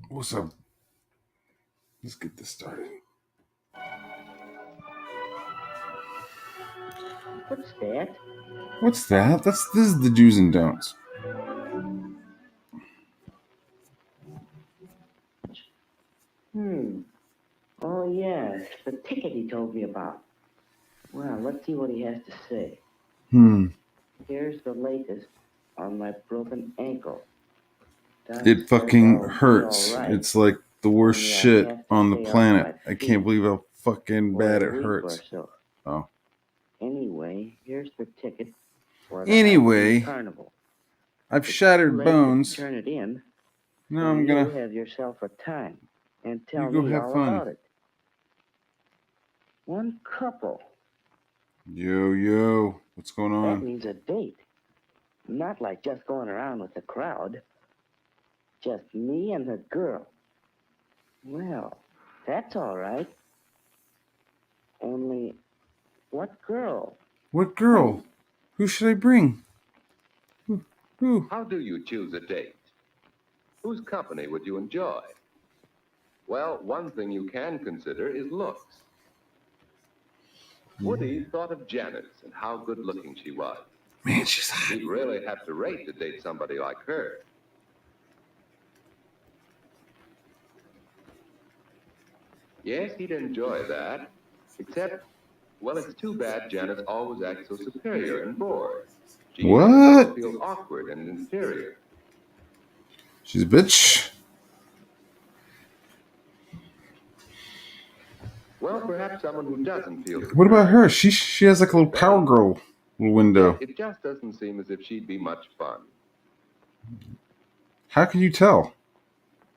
What's up? Let's get this started. What's that? What's that? This is the do's and don'ts. Oh, yes, the ticket he told me about. Well, let's see what he has to say. Here's the latest on my broken ankle. Doc It says fucking I'll be hurts. all right. It's like the worst Only I shit have to on the stay up on planet. my I feet can't believe how fucking for bad a it week or hurts. so. Oh. Anyway, here's the ticket for the Anyway, carnival. I've It's shattered too late bones. to turn it in. Now So I'm you gonna. have yourself a time and You tell go me have all fun. about it. One couple. Yo, what's going That on? means a date. Not like just going around with the crowd. Just me and the girl. Well, that's all right. Only, what girl? What girl? Who should I bring? Who? How do you choose a date? Whose company would you enjoy? Well, one thing you can consider is looks. Woody thought of Janice and how good-looking she was. Man, she's hot. He'd really have to rate to date somebody like her. Yes, he'd enjoy that. Except, well, it's too bad Janice always acts so superior and bored. She makes a fellow What? feel awkward and inferior. She's a bitch. Well, perhaps someone who doesn't feel What about superior. her? She has like a little power girl little window. Yet it just doesn't seem as if she'd be much fun. How can you tell?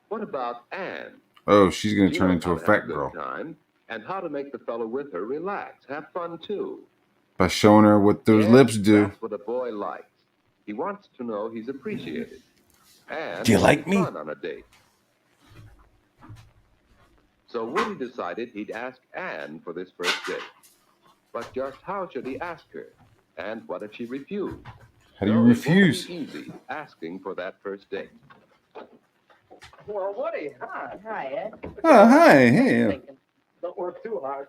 What about Anne? Oh, she's gonna She turn knows into how a to have a fat good girl time and how to make the fellow with her relax, have fun too. by showing her what those Yes, lips do. that's what a boy likes. He wants to know he's appreciated. And Do you it'll like be me? fun on a date. So Woody decided he'd ask Anne for this first date. But just how should he ask her? And what if she refused? How do you No, refuse? it won't be easy asking for that first date. Well, Woody, hi. Hi, Ed. Oh, hi, hey. Don't work too hard.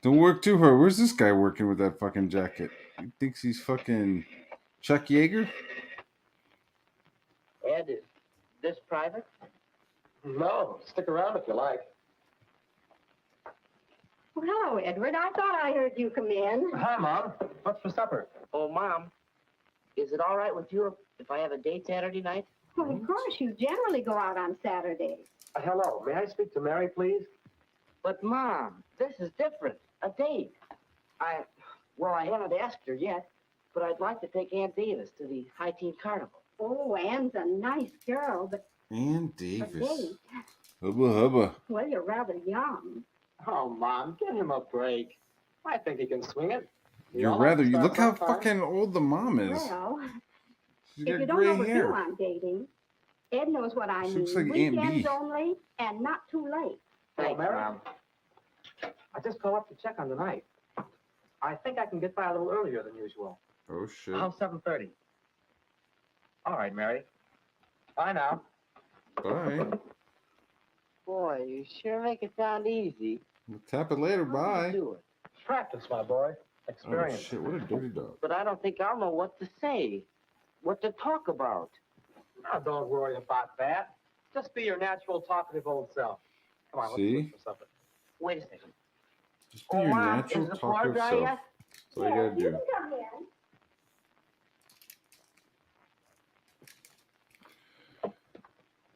Don't work too hard. Where's this guy working with that fucking jacket? He thinks he's fucking Chuck Yeager? Ed, is this private? No, stick around if you like. Well, hello, Edward. I thought I heard you come in. Hi, Mom. What's for supper? Oh, Mom, is it all right with you if I have a date Saturday night? Well, of course, you generally go out on Saturdays. Hello. May I speak to Mary, please? But, Mom, this is different. A date. I haven't asked her yet, but I'd like to take Aunt Davis to the High Teen Carnival. Oh, Anne's a nice girl, but Ann a Davis. date? Hubba. Well, you're rather young. Oh, Mom, give him a break. I think he can swing it. You look how fucking old the mom is. Well, She's if got you don't gray overdo hair. on dating, Ed knows what I She mean. looks like Aunt Weekends Bee. only and not too late. Hello, Thanks, Mary. Mom. I just called up to check on tonight. I think I can get by a little earlier than usual. Oh shit. How's 7:30? All right, Mary. Bye now. Bye. Boy, you sure make it sound easy. We'll tap it later. How do you Bye. do it? Practice, my boy. Oh Experience. shit, what a dirty dog. But I don't think I'll know what to say, what to talk about. Now, don't worry about that. Just be your natural, talkative old self. Come on, let's do See? it for supper. Wait a second. Just be your Mom, natural is the floor talkative dry self. yet? That's all you gotta Yes, you do. can come in.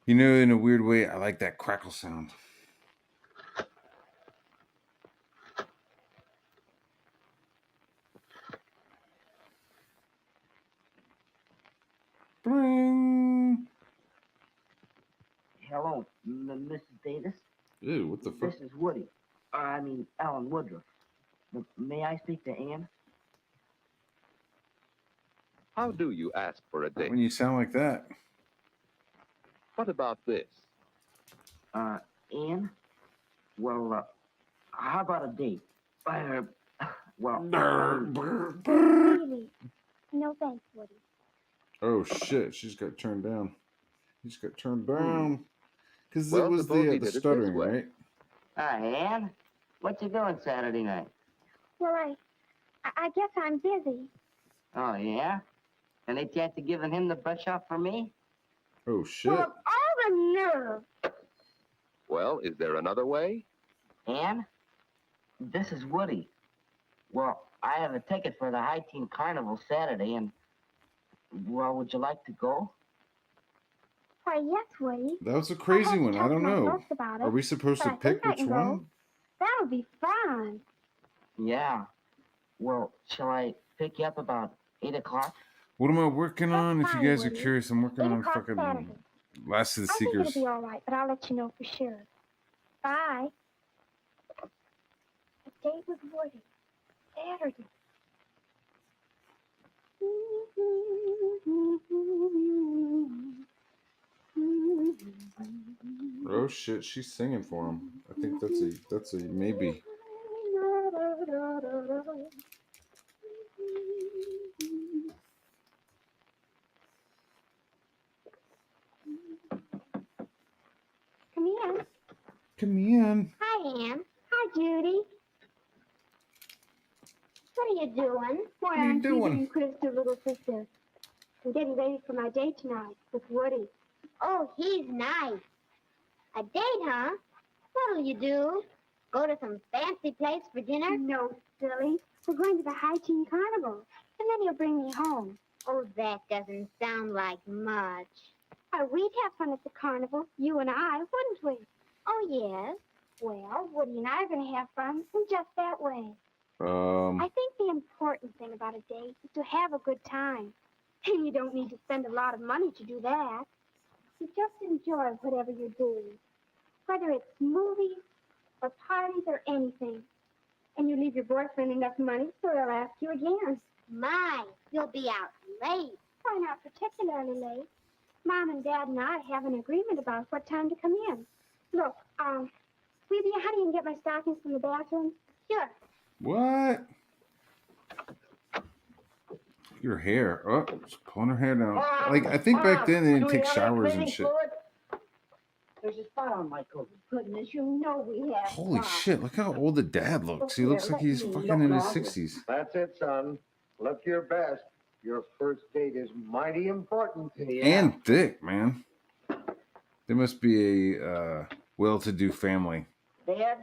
You know, in a weird way, I like that crackle sound. Bling. Hello, Mrs. Davis. Ew, what the fuck? This is Woody. Alan Woodruff. May I speak to Anne? How do you ask for a date? When you sound like that. What about this? Anne? Well, how about a date? Really? No thanks, Woody. Oh shit, she's got turned down. He just got turned down because Well, it was suppose he the did it this stuttering, way. right? Hi, Ann. What you doing Saturday night? Well, I guess I'm busy. Oh, yeah? Any chance of giving him the brush off for me? Oh shit! Well, of all the nerve. Well, is there another way? Ann? This is Woody. Well, I have a ticket for the High Teen Carnival Saturday, and, well, would you like to go? Why, yes, Woody. That was a I'll crazy have to one. I talk to don't my know. folks about it, Are we supposed but to I think pick I which can go. one? That'll be fun. Yeah. Well, shall I pick you up about 8 o'clock? What am I working That's on? If you fine, guys are Woody. curious, I'm working 8 on o'clock fucking Saturday. Last of the I think Seekers. it'll be all right, but I'll let you know for sure. Bye. A date with Woody. Saturday. Oh shit, she's singing for him. I think that's a maybe. Come in. Come in. Hi, Ann. Hi, Judy. What are you doing? Why, What are you I'm doing? feeding Chris to little sister. I'm getting ready for my date tonight with Woody. Oh, he's nice. A date, huh? What'll you do? Go to some fancy place for dinner? No, silly. We're going to the High Teen Carnival, and then he'll bring me home. Oh, that doesn't sound like much. We'd have fun at the carnival, you and I, wouldn't we? Oh, yes. Well, Woody and I are going to have fun in just that way. I think the important thing about a date is to have a good time. And you don't need to spend a lot of money to do that. You just enjoy whatever you're doing, whether it's movies or parties or anything. And you leave your boyfriend enough money so he'll ask you again. My, you'll be out late. Why not particularly late? Mom and Dad and I have an agreement about what time to come in. Look, will you be a honey and get my stockings from the bathroom? Sure. What? Your hair. Oh, she's pulling her hair down. Like I think back then they didn't take showers and shit. There's a spot on my coat. Goodness, you know we have. Holy shit! Look how old the dad looks. He looks like he's fucking in his 60s. That's it, son. Look your best. Your first date is mighty important. And thick, man. They must be a well-to-do family. Dad,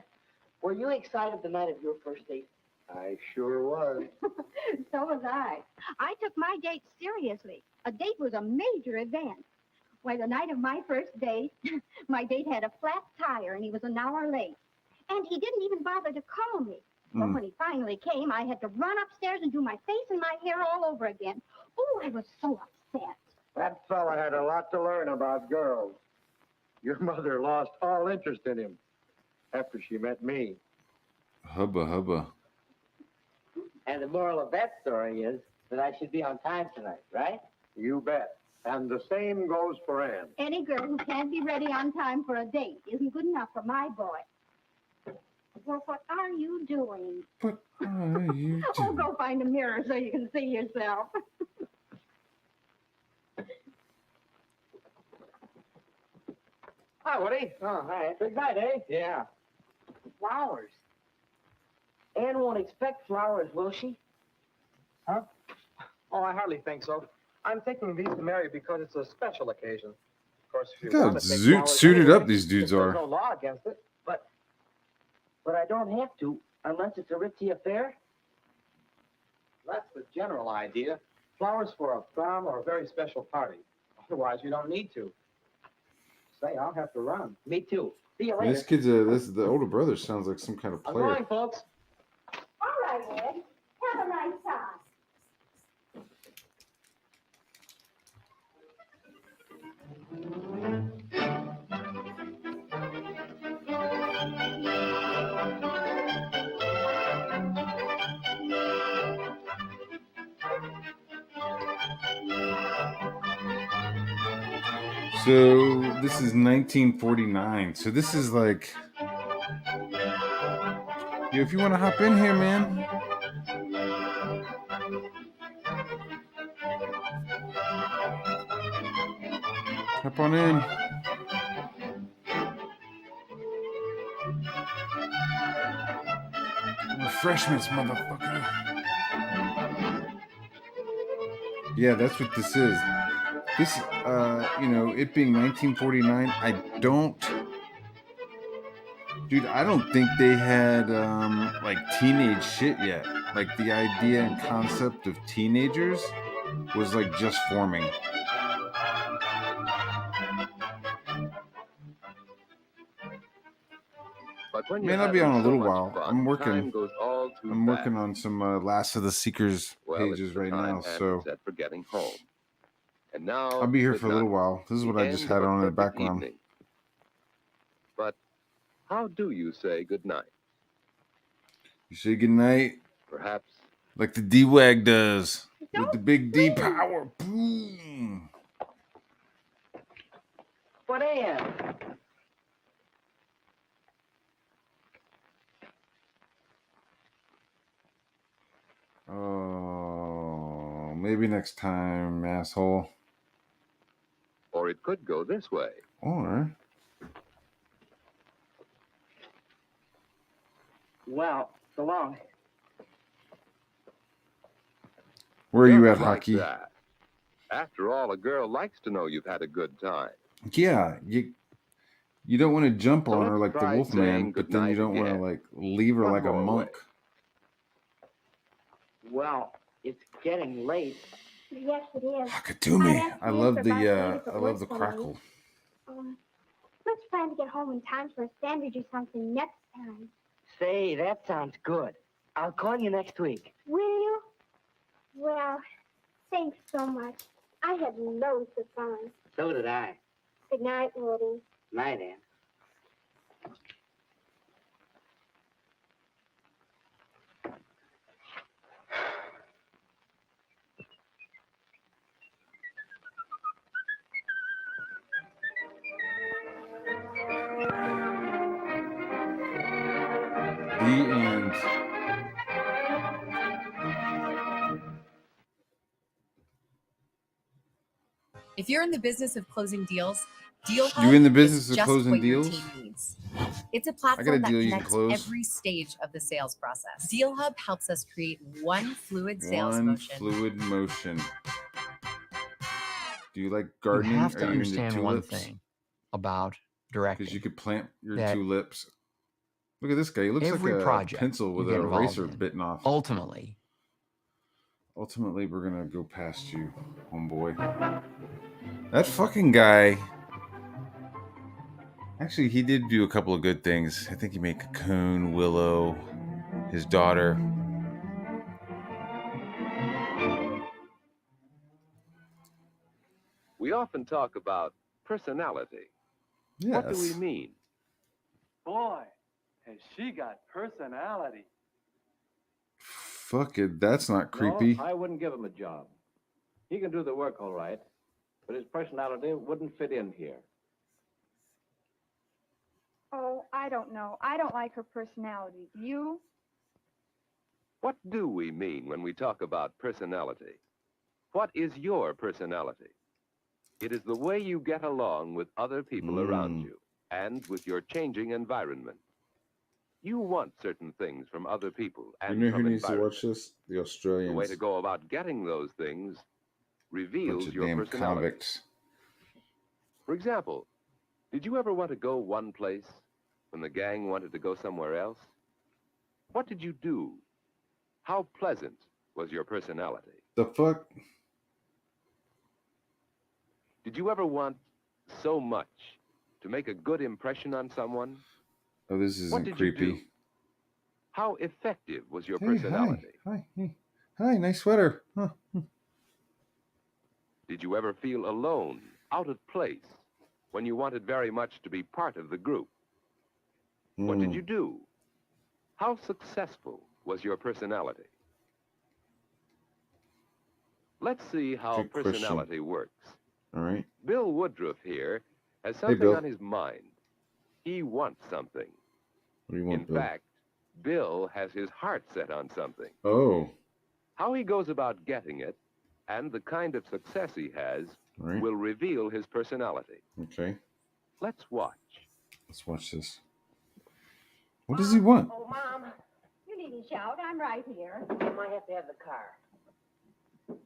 were you excited the night of your first date? I sure was. So was I. I took my date seriously. A date was a major event. Why, the night of my first date, my date had a flat tire and he was an hour late. And he didn't even bother to call me. But when he finally came, I had to run upstairs and do my face and my hair all over again. Oh, I was so upset. That fella had a lot to learn about girls. Your mother lost all interest in him after she met me. Hubba hubba. And the moral of that story is that I should be on time tonight, right? You bet. And the same goes for Ann. Any girl who can't be ready on time for a date isn't good enough for my boy. Well, what are you doing? What are you Oh, doing? go find a mirror so you can see yourself. Hi, Woody. Oh, hi. Big night, eh? Yeah. Flowers. Ann won't expect flowers, will she? Huh? Oh, I hardly think so. I'm thinking these to Mary because it's a special occasion. Of course, if you Look how want to take zoot flowers suited anyway, up these dudes there's are. no law against it. But I don't have to, unless it's a ritzy affair. That's the general idea. Flowers for a prom or a very special party. Otherwise, you don't need to. Say, I'll have to run. Me too. See you later. This kid's the older brother sounds like some kind of I'm player. going, folks. All right, Ed. Have a nice time. So this is 1949. So this is like, if you want to hop in here, man. Hop on in. Refreshments, motherfucker. Yeah, that's what this is. This, it being 1949, I don't think they had, like, teenage shit yet. Like, the idea and concept of teenagers was, like, just forming. But when Man, you're I'll be on having a so little much while. fun, I'm working. time goes all too I'm working fast. on some Last of the Seekers Well, pages it's the right time now, Hank so had set for getting home. And now, I'll be here good for a little night. while. This is The what I just end had of a on in the perfect background. evening. But how do you say good night? You say good night Perhaps like the D-Wag does with the big D power. Boom. What is? Oh, maybe next time, asshole. or it could go this way. Or Well, so long. where are you at, Just like Hockey? that. After all, a girl likes to know you've had a good time. Yeah, you don't want to jump So on her let's like the try Wolfman, saying but then you goodnight don't want to again. like leave her One like a more monk. way. Well, it's getting late. Yes, it is. Hakatumi. I love the I love the crackle. Let's plan to get home in time for a sandwich or something next time. Say, that sounds good. I'll call you next week. Will you? Well, thanks so much. I had loads of fun. So did I. Good night, Woody. Night, Ann. The end. If you're in the business of closing deals, Deal You in the Hub business is of just closing what your deals? team needs. It's a I got a platform that deal you can connects close. every stage of the sales process. Deal Hub helps us create one fluid sales One motion. fluid motion. Do you like You gardening? have Are to you into understand one tulips? thing about directing. Because you could plant your that tulips. Look at this guy. He looks like every a project pencil with you get an involved eraser in, bitten off. ultimately, Ultimately, we're going to go past you, homeboy. That fucking guy. Actually, he did do a couple of good things. I think he made Cocoon, Willow, his daughter. We often talk about personality. Yes. What do we mean? Boy, has she got personality. Fuck it. That's not creepy. No, I wouldn't give him a job. He can do the work all right, but his personality wouldn't fit in here. Oh, I don't know. I don't like her personality. You? What do we mean when we talk about personality? What is your personality? It is the way you get along with other people around you and with your changing environment. You want certain things from other people and You know who from needs to environment. watch this? The The Australians. way to go about getting those things reveals Bunch of your damn personality. convicts. For example, did you ever want to go one place when the gang wanted to go somewhere else? What did you do? How pleasant was your personality? The fuck? Did you ever want so much to make a good impression on someone? Oh, this What isn't did you do? creepy. How effective was your Hey, personality? hi, hey. Hi, nice sweater. Huh. Did you ever feel alone, out of place, when you wanted very much to be part of the group? What did you do? How successful was your personality? Let's see how Good question. personality works. All right. Bill Woodruff here has Hey, something Bill. on his mind. He wants something. What do you want, In Bill? fact, Bill has his heart set on something. Oh. How he goes about getting it And the kind of success he has Right. will reveal his personality. Okay. Let's watch. Let's watch this. What does he want? Oh, Mom, you needn't shout. I'm right here. You might have to have the car.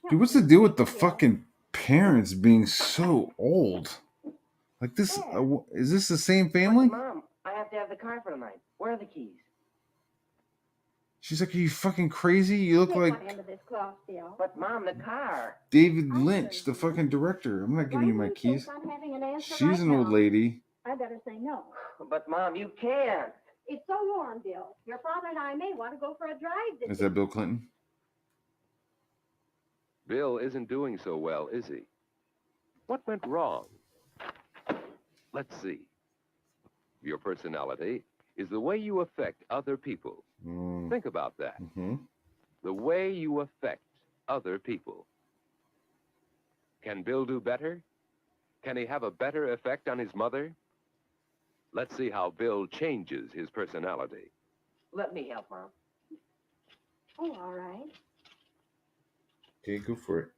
Dude, what's the deal with the fucking parents being so old? Like this, is this the same family? Mom, I have to have the car for tonight. Where are the keys? She's like, are you fucking crazy? You look like But Mom, the car. David Lynch, the fucking director. I'm not giving you my keys. She's an old lady. I better say no. But Mom, you can't. It's so warm, Bill. Your father and I may want to go for a drive this Is that Bill Clinton? Bill isn't doing so well, is he? What went wrong? Let's see. Your personality is the way you affect other people. Think about that. The way you affect other people. Can Bill do better? Can he have a better effect on his mother? Let's see how Bill changes his personality. Let me help, Mom. Oh, all right. Okay, go for it.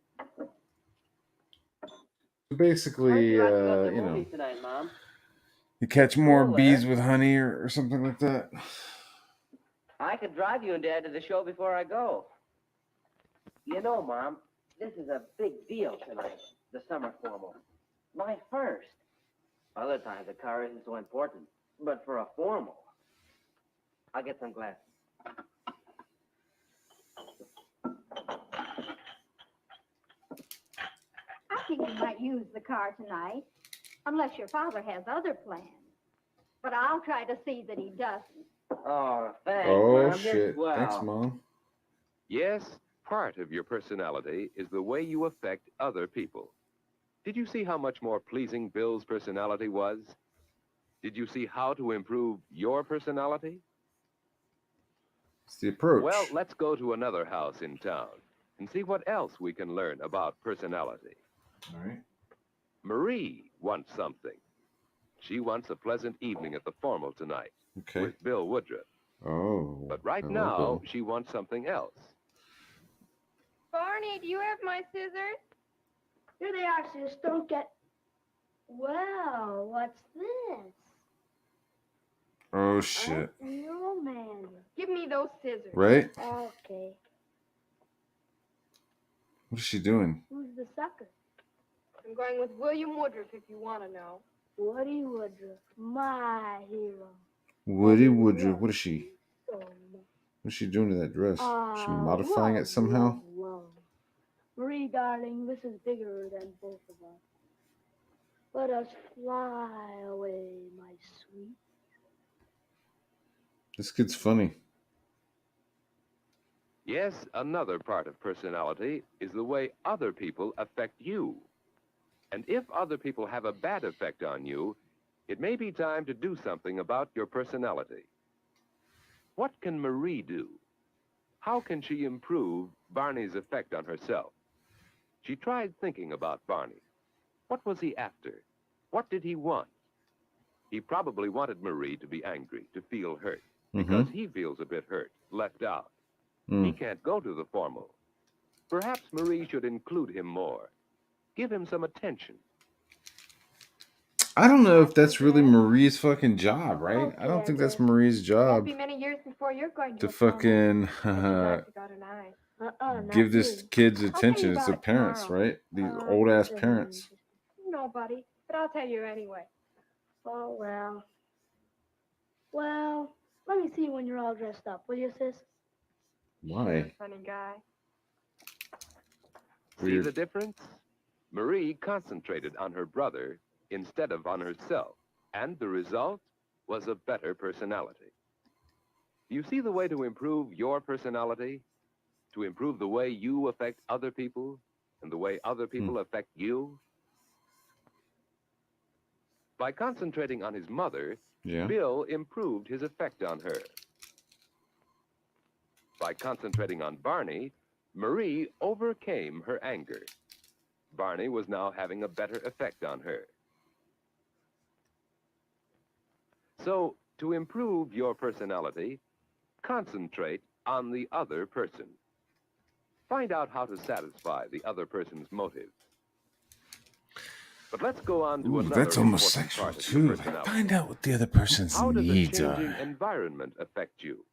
So basically, you know, Tonight, Mom? you catch more bees with honey or something like that. I could drive you and Dad to the show before I go. You know, Mom, this is a big deal tonight, the summer formal. My first. Other times the car isn't so important, but for a formal, I'll get some glasses. I think you might use the car tonight, unless your father has other plans. But I'll try to see that he doesn't. Oh, thanks, Oh, Mom. shit. Well, Thanks, Mom. Yes, part of your personality is the way you affect other people. Did you see how much more pleasing Bill's personality was? Did you see how to improve your personality? It's the approach. Well, let's go to another house in town and see what else we can learn about personality. All right. Marie wants something. She wants a pleasant evening at the formal tonight Okay. with Bill Woodruff. Oh. But right hello, now, Bill. she wants something else. Barney, do you have my scissors? Here they are, sis. Don't get... Well, what's this? Oh, shit. Your man. Give me those scissors. Right? Okay. What is she doing? Who's the sucker? I'm going with William Woodruff, if you want to know. Woody Woodruff, my hero. Woody Woodruff. What is she? So much. What's she doing to that dress? Is she modifying it somehow? Love. Marie, darling, this is bigger than both of us. Let us fly away, my sweet. This kid's funny. Yes, another part of personality is the way other people affect you. And if other people have a bad effect on you, it may be time to do something about your personality. What can Marie do? How can she improve Barney's effect on herself? She tried thinking about Barney. What was he after? What did he want? He probably wanted Marie to be angry, to feel hurt, because he feels a bit hurt, left out. He can't go to the formal. Perhaps Marie should include him more. Give him some attention. I don't know if that's really Marie's fucking job, right? I don't think that's Marie's job Won't be many years before you're going to a formal. fucking Not tonight. give this kid's attention. It's the about it parents, tomorrow. right? These old ass parents. No, buddy, but I'll tell you anyway. Oh, well. Well, let me see you when you're all dressed up, will you, sis? Why? Funny guy. See the difference? Marie concentrated on her brother instead of on herself, and the result was a better personality. Do you see the way to improve your personality? To improve the way you affect other people and the way other people affect you? By concentrating on his mother, Bill improved his effect on her. By concentrating on Barney, Marie overcame her anger. Barney was now having a better effect on her. So, to improve your personality, concentrate on the other person. Find out how to satisfy the other person's motives. But let's go on to another that's important homosexual part of your too. Like, personality. find out what the other person's How does a needs changing are. environment affect you?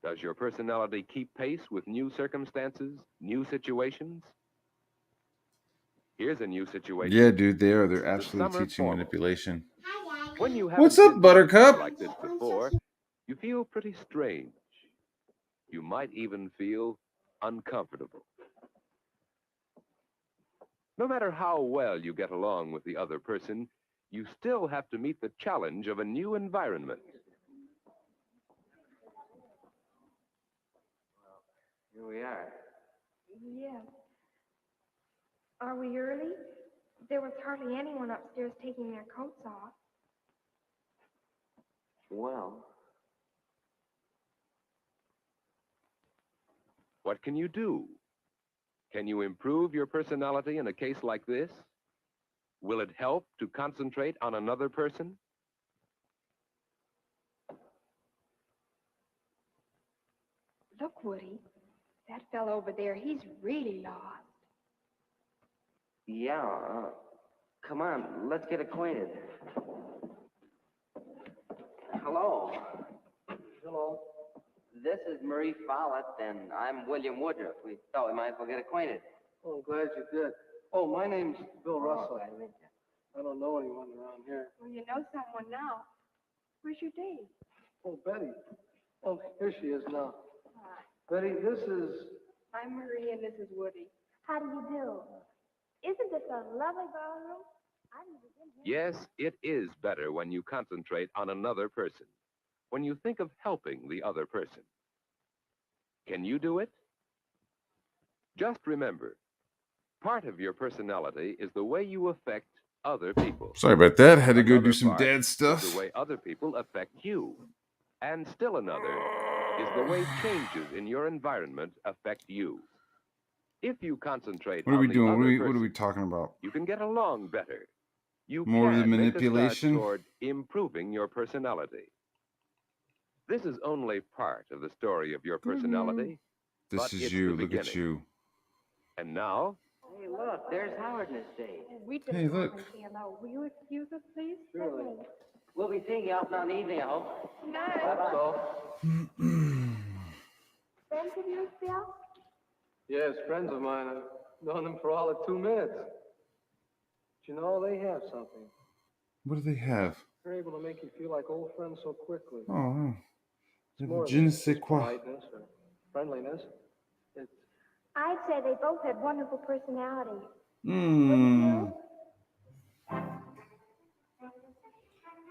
Does your personality keep pace with new circumstances, new situations? Here's a new situation. Yeah, dude, they are. They're absolutely summer teaching formal. manipulation. When you What's haven't up, been Buttercup? like this before, you feel pretty strange. You might even feel uncomfortable. No matter how well you get along with the other person, you still have to meet the challenge of a new environment. Here we are. Yes. Are we early? There was hardly anyone upstairs taking their coats off. Well, What can you do? Can you improve your personality in a case like this? Will it help to concentrate on another person? Look, Woody. That fellow over there, he's really lost. yeah. Come on, let's get acquainted. Hello. Hello. This is Marie Follett, and I'm William Woodruff. We thought we might as well get acquainted. Oh, I'm glad you did. Oh, my name's Bill Russell. I don't know anyone around here. Well, you know someone now. Where's your date? Oh, Betty. Oh, here she is now. Hi. Betty, this is... I'm Marie, and this is Woody. How do you do? Isn't this a lovely ballroom? I've never been here. Yes, it is better when you concentrate on another person, when you think of helping the other person. Can you do it? Just remember, part of your personality is the way you affect other people. Sorry about that. Had to go Another do some part dad is stuff. the way other people affect you. And still another is the way changes in your environment affect you. If you concentrate What are on we the doing? other What are person, we talking about? you can get along better. You More of the can make a start manipulation? toward improving your personality. This is only part of the story of your personality. This but is it's you. the Look at beginning. you. And now, Hey, look, there's Howard and his date. We just Hey, called look. and say hello. Will you excuse us, please? Surely. We'll be seeing you out in the evening, I hope. Nice. Bye-bye. So, Friends of yours, Bill? yes, friends of mine. I've known them for all of 2 minutes. But you know, they have something. What do they have? They're able to make you feel like old friends so quickly. Oh, It's they more have je ne than sais just quoi. politeness or friendliness. It's I'd say they both had wonderful personalities. Hmm.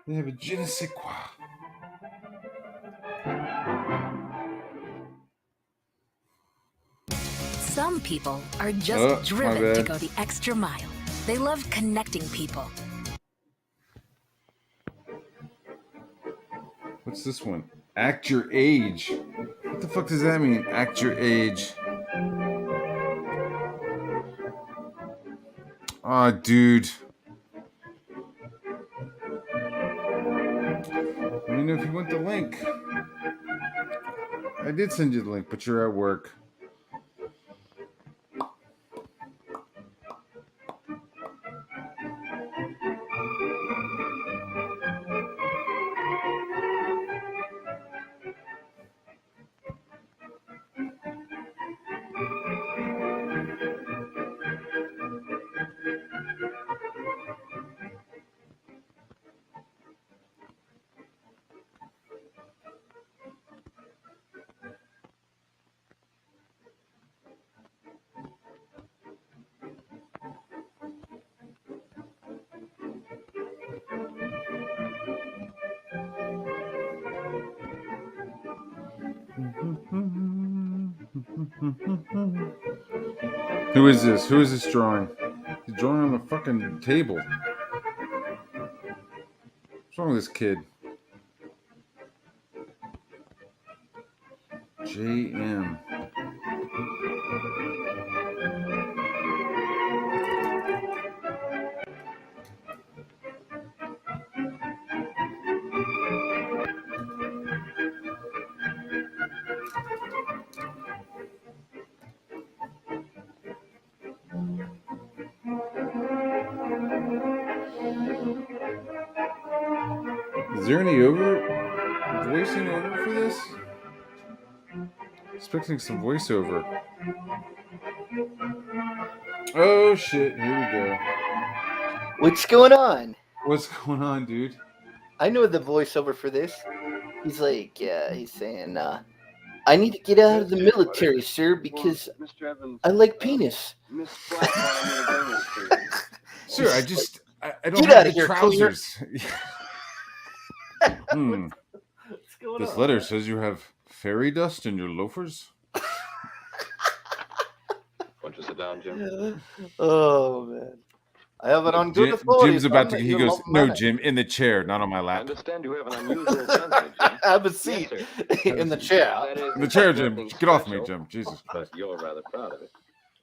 They have a je ne sais quoi. Some people are just Oh, my driven to bad. go the extra mile. They love connecting people. What's this one? Act your age. What the fuck does that mean? Act your age. Aw, dude. Let me know if you want the link. I did send you the link, but you're at work. Who is this? Who is this drawing? He's drawing on the fucking table. What's wrong with this kid? JM. Is there any voicing over for this? Expecting some voiceover. Oh shit! Here we go. What's going on? What's going on, dude? I know the voiceover for this. He's like, he's saying, I need to get out of the military, sir, because I like penis. Sir, I don't Get have out the of here, trousers. What's going This on? letter says you have fairy dust in your loafers. Want to sit down, Jim? Oh man, I have it on good authority. Jim's about to. He goes, "No, Jim, in the chair, not on my I lap." understand you have an unusual sense, Jim. Have a seat in the chair. In the chair, Jim. Get off me, Jim. Jesus Christ. But you're rather proud of it.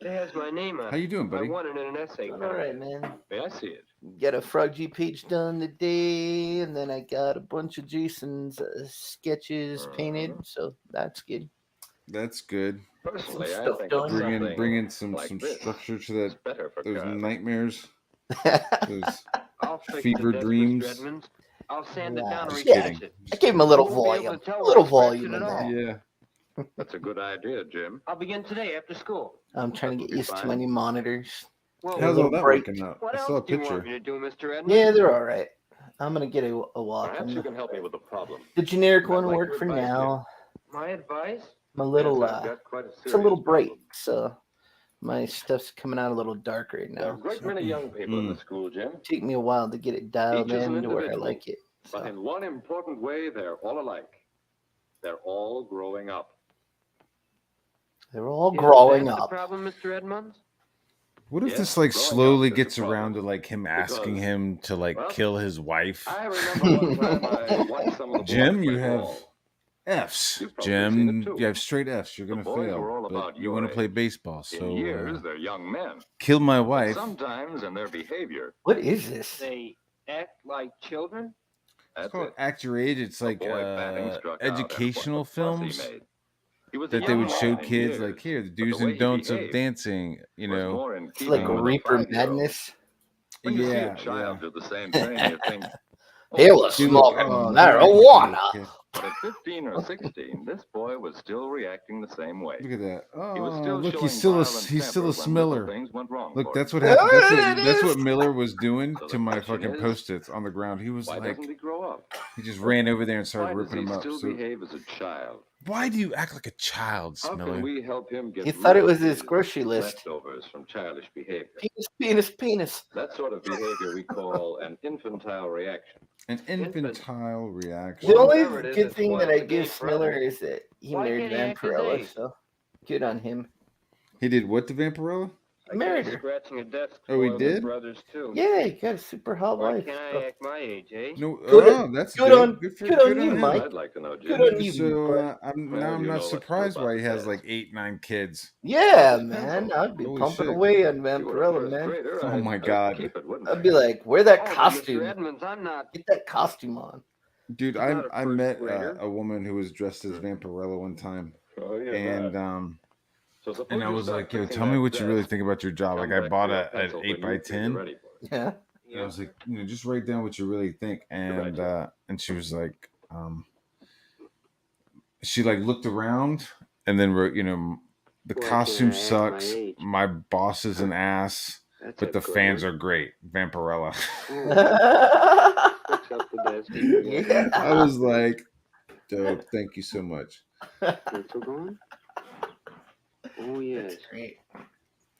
It has my name on it. How you doing, buddy? I won it in an essay. All right, man. May I see it? Got a Frog G page done today, and then I got a bunch of Jason's sketches painted, so that's good. That's good. Personally, I Stuff think going Bring in some like this structure to that. better for Those cars. nightmares. Those I'll fix fever the desk, dreams. Mr. Edmonds. I'll sand it Wow. down and Yeah. retouch it. I gave him a little You won't be able volume, to tell a where little I scratched volume it in at all. there. Yeah. That's a good idea, Jim. I'll begin today after school. I'm trying to get used to my new monitors. Well, How's all that break. working out? what I else saw a do you want picture. me to do, Mr. Edmonds? Yeah, they're all right. I'm gonna get a walk. Perhaps you can help me with the problem. The generic I'd one like work your for advice, now. My advice? My little Yes, I've got quite a it's a serious little break, problem. so my stuff's coming out a little dark right There are a now. great So many young people in the school, Jim. take me a while to get it dialed Each is an in to where I individual. like it. But So. in one important way, they're all alike. They're all growing up. They're all Is growing that the up. problem, Mr. Edmonds? What if Yes, this like growing up slowly is a gets problem. around to like him asking Because- him to like well, kill his wife? I remember one time I watched some of the boys Jim, you play have ball. F's. You've probably seen Jim, it too. you have straight F's. You're The gonna boys fail. were all But about you your want to play age. baseball, In so years, they're young men. kill my But wife. sometimes in their behavior, What is this? They act like children? It's that's called it. Act Your Age. It's A like boy batting struck out, and what educational a fuss he films made. He was a that they young would show man in kids years, like here the but the do's way and he don'ts of behaved dancing. You was know, more in It's keeping like with a Reaper 5-year-old. Madness. When you see Yeah, a child yeah. do the same thing, you think, He "Oh, was that's smoking okay." marijuana. But at 15 or 16, this boy was still reacting the same way. Look at that. He was Oh, still look, showing he's still a violent he's still a temper when little Smiller. things went wrong Look, for that's him. what happened. There it That's what is. Miller was doing So to the my question fucking is, post-its on the ground. He was why like, doesn't he grow up? he just ran over there and Why started does ripping he him up. still So behave as a child? why do you act like a child, How can Smiller? we help him get He thought it rid was of his these grocery list. leftovers from childish behavior? Penis, penis, penis. That sort of behavior we call an infantile reaction. An infantile reaction. The Whatever it only is, good it thing that spoils I the give game for Smiller others. is that he Why married can't he act his Vampirella, age? so good on him. He did what to Vampirella? I Married guess her. scratching a desk Oh, he spoils did? the brothers too. Yeah, he got a super hot Why wife. can't I So. act my age, eh? No. Good Oh, that's good good. on good on you, him. Mike. I'd like to know, Good Jim. on you, So bud. I'm Well, not you know, let's surprised go why about he the has test. like 8, 9 kids. Yeah, His man. pencil. I'd be Holy pumping shit. away on If you were a Vampirella, first man. grader, Oh my I'd God. keep it, wouldn't I'd I? be like, wear that Oh, but Mr. costume. Edmonds, I'm not. Get that costume on. Dude, He's not a I first met grader. a woman who was dressed as Vampirella one time, Oh, yeah, and right. So suppose and I you was start like, yo, fixing tell me that what you really desk. think about your job. Come Like, I back bought for your an pencil 8 when by you feel 10. ready for it. Yeah. And I was like, just write down what you really think. And she was like, she like looked around and then wrote, the Why costume can't I act my sucks. age? My boss is an ass, That's but a the good fans one. are great. Vampirella. Fix up the desk. Yeah. I was like, dope. Thank you so much. Pencil going? Oh, yes. Great.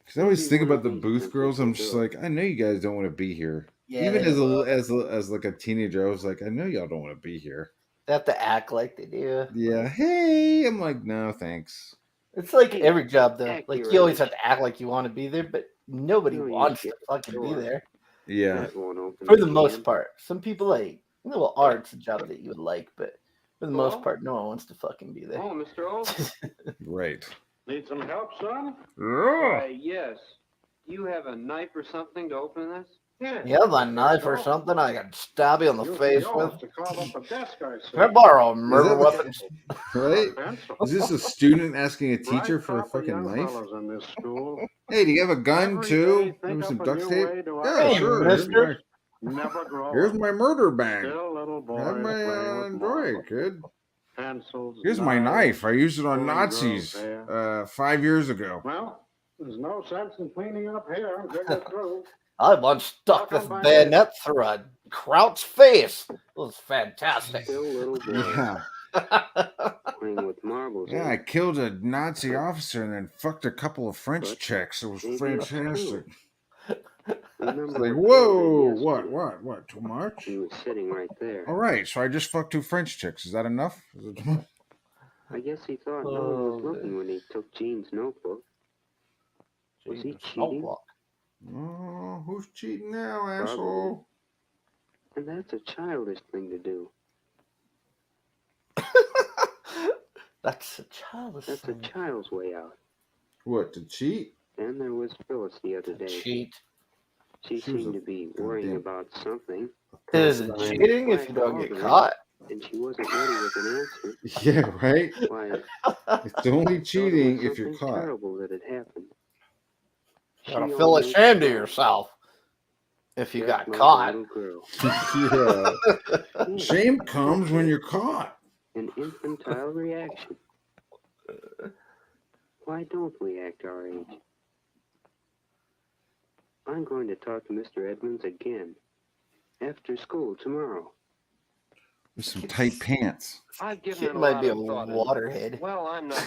Because I always think about the booth girls. I'm just like, I know you guys don't want to be here. Yeah, Even they as like a teenager, I was like, I know y'all don't want to be here. They have to act like they do. Yeah. Hey, I'm like, no, thanks. It's like every job, though. Act Like, your you always age. have to act like you want to be there, but nobody No, you wants get to fucking be sure. there. Yeah. That won't open For the again. most part. Some people, like, well, art's a job that you would like, but for the most part, no one wants to fucking be there. Oh, Mr. Olds? Right. Need some help, son? Why, yes. You have a knife or something to open this? Yeah. You have a knife or something I can stab you in the Use face yours with? to carve up a desk, I see. Can I borrow Is murder that- weapons? Right? Pencil. Is this a student asking a teacher Right for a proper fucking young knife? fellows in this school. Hey, do you have a gun Every too? day, Maybe think some up a duct new tape? way to Yeah, Hey, sure. mister. Never grow Here's up. my murder bag. Still little boys Have my playing with enjoy marbles. it, kid. Pencils, Here's my knife. I used it on pulling Nazis girls' hair. 5 years ago. Well, there's no sense in cleaning up here until you're through. I once stuck this Welcome back. bayonet through a Kraut's face. It was fantastic. Still little boys Yeah. playing with marbles. Yeah, I killed a Nazi officer and then fucked a couple of French chicks. It was maybe it's fantastic. Remember It's like, what whoa, Tom did yesterday? what, too much? He was sitting right there. All right, so I just fucked 2 French chicks. Is that enough? Is it too much? I guess he thought no one was looking when he took Gene's notebook. Was he cheating? Oh, who's cheating now, Probably. asshole? And that's a childish thing to do. That's a childish That's a child's way out. What, to cheat? Then there was Phyllis the other day. Cheat. She seemed to be worrying about something. Is it cheating if you don't get caught? And she wasn't ready with an answer. Yeah, right? Why, It's only cheating if you're something caught. terrible that had happened. You gotta feel ashamed of yourself if you got caught. Yeah. Shame comes when you're caught. An infantile reaction. Why don't we act our age? I'm going to talk to Mr. Edmonds again. After school tomorrow. With some tight pants. I've given Kid might be a waterhead. Well, I'm not.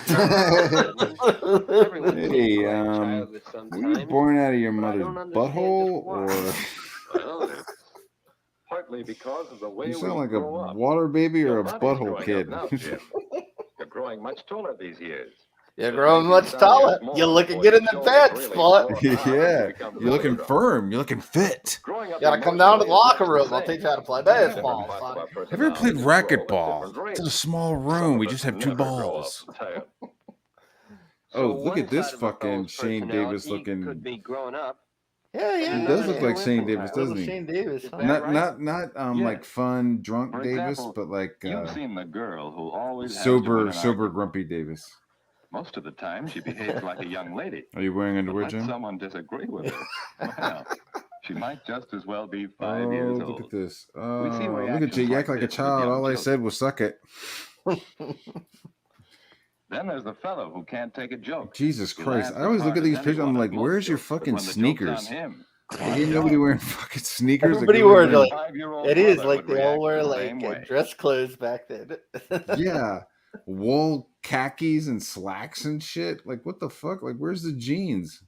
Hey, were you born out of your mother's butthole, or Well, partly because of the way you we sound like a grow up. water baby or a Your body's butthole growing kid? up now, Jim. You're growing much taller these years. You're growing much taller. You're looking good in the pants, spot. Yeah, you're looking firm. You're looking fit. You gotta come down to the locker room. I'll teach you how to play baseball. Son. Have you ever played racquetball? It's in a small room. We just have 2 balls. Oh, look at this fucking Shane Davis looking. Could be growing up. Yeah. He does look like Shane Davis, doesn't he? Shane Davis. Huh? Not like fun drunk Davis, but like you've seen the girl who always has to win sober an sober grumpy Davis. Most of the time, she behaves like a young lady. Are you wearing underwear, Let Jim? someone disagree with her. Well, she might just as well be 5 years old. Look at this. We see Oh, look at reactions you. You act like like a this with child. young All I children. said was suck it. Then there's the fellow who can't take a joke. Jesus He Christ. laughs I always as look at hard these as pictures. I'm anyone like, at most where's your jokes, but fucking when the joke's sneakers? on him, Ain't nobody wearing fucking sneakers. Everybody Like, wore wearing- like it is like they all wear like dress clothes back then. Yeah. Wool khakis and slacks and shit. Like, what the fuck? Like, where's the jeans?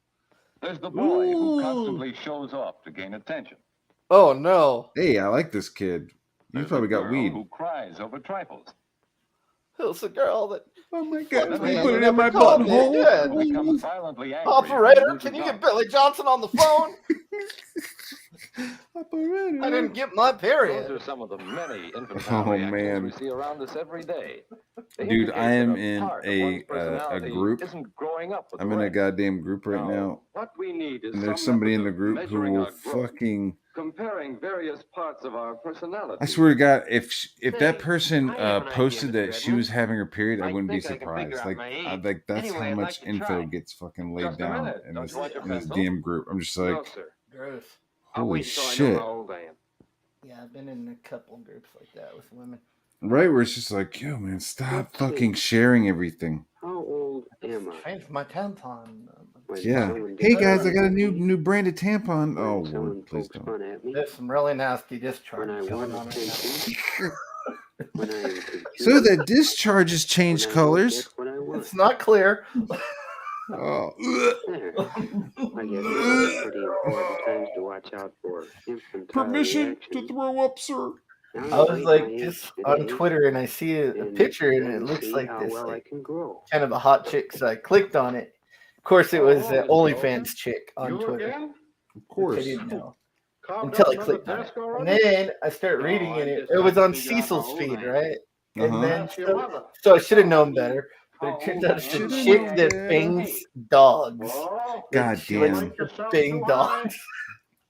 There's the boy who constantly shows off to gain attention. Oh no. Hey, I like this kid. You There's probably the got girl weed. who cries over trifles. It's a girl that. Oh my God! Put it in my butthole. Becomes violently angry. Operator, can you get Billy Johnson on the phone? I didn't get my period. Those are some of the many infantile Oh, reactions man. we see around us every day. They Dude, indicate I am that in part of one's a personality group. Isn't growing up with I'm the in a rest. goddamn group right now. What we need is And there's some somebody in method the of group who measuring will our growth, fucking. comparing various parts of our personality. I swear to God, if that person I have an posted idea, that Mr. she was having her period, I I wouldn't be think I can figure surprised. out Like, my age. like that's Anyway, how I'd much like to info try. gets fucking laid Just a down minute. in Don't this you want your in this pencil? damn group. I'm just No, like, sir. Gross. I'll holy wait till I know shit. how old I am. Yeah, I've been in a couple groups like that with women. Right, where it's just like, yo, man, stop fucking sharing everything. How old am I? Changed my tampon. Yeah. Hey guys, I got a new branded tampon. Oh, Lord, please don't. Fun at me. There's some really nasty When I discharges going want on right now. attention. When I am confused. So that discharge has changed colors. Get what I want. It's not clear. Oh, There. I guess it's pretty important times to watch out for infantile permission to reactions. throw up, sir. Now I was rate like my age just on today Twitter and I see a and picture and then it looks see like how this well I like, can grow. kind of a hot chick, so I clicked on it. Of course, it was an OnlyFans chick on You Twitter. again? Of Which course. I didn't know Carved until up I another clicked on it. desk And already? then I start reading No, I and it just was have on to figure out Cecil's how old feed, I am. right? Uh-huh. And then Ask your mother. so I should have known better. But it turns out it's a Shoulda chick known that better. bangs dogs. Well, God She likes damn. to bang dogs.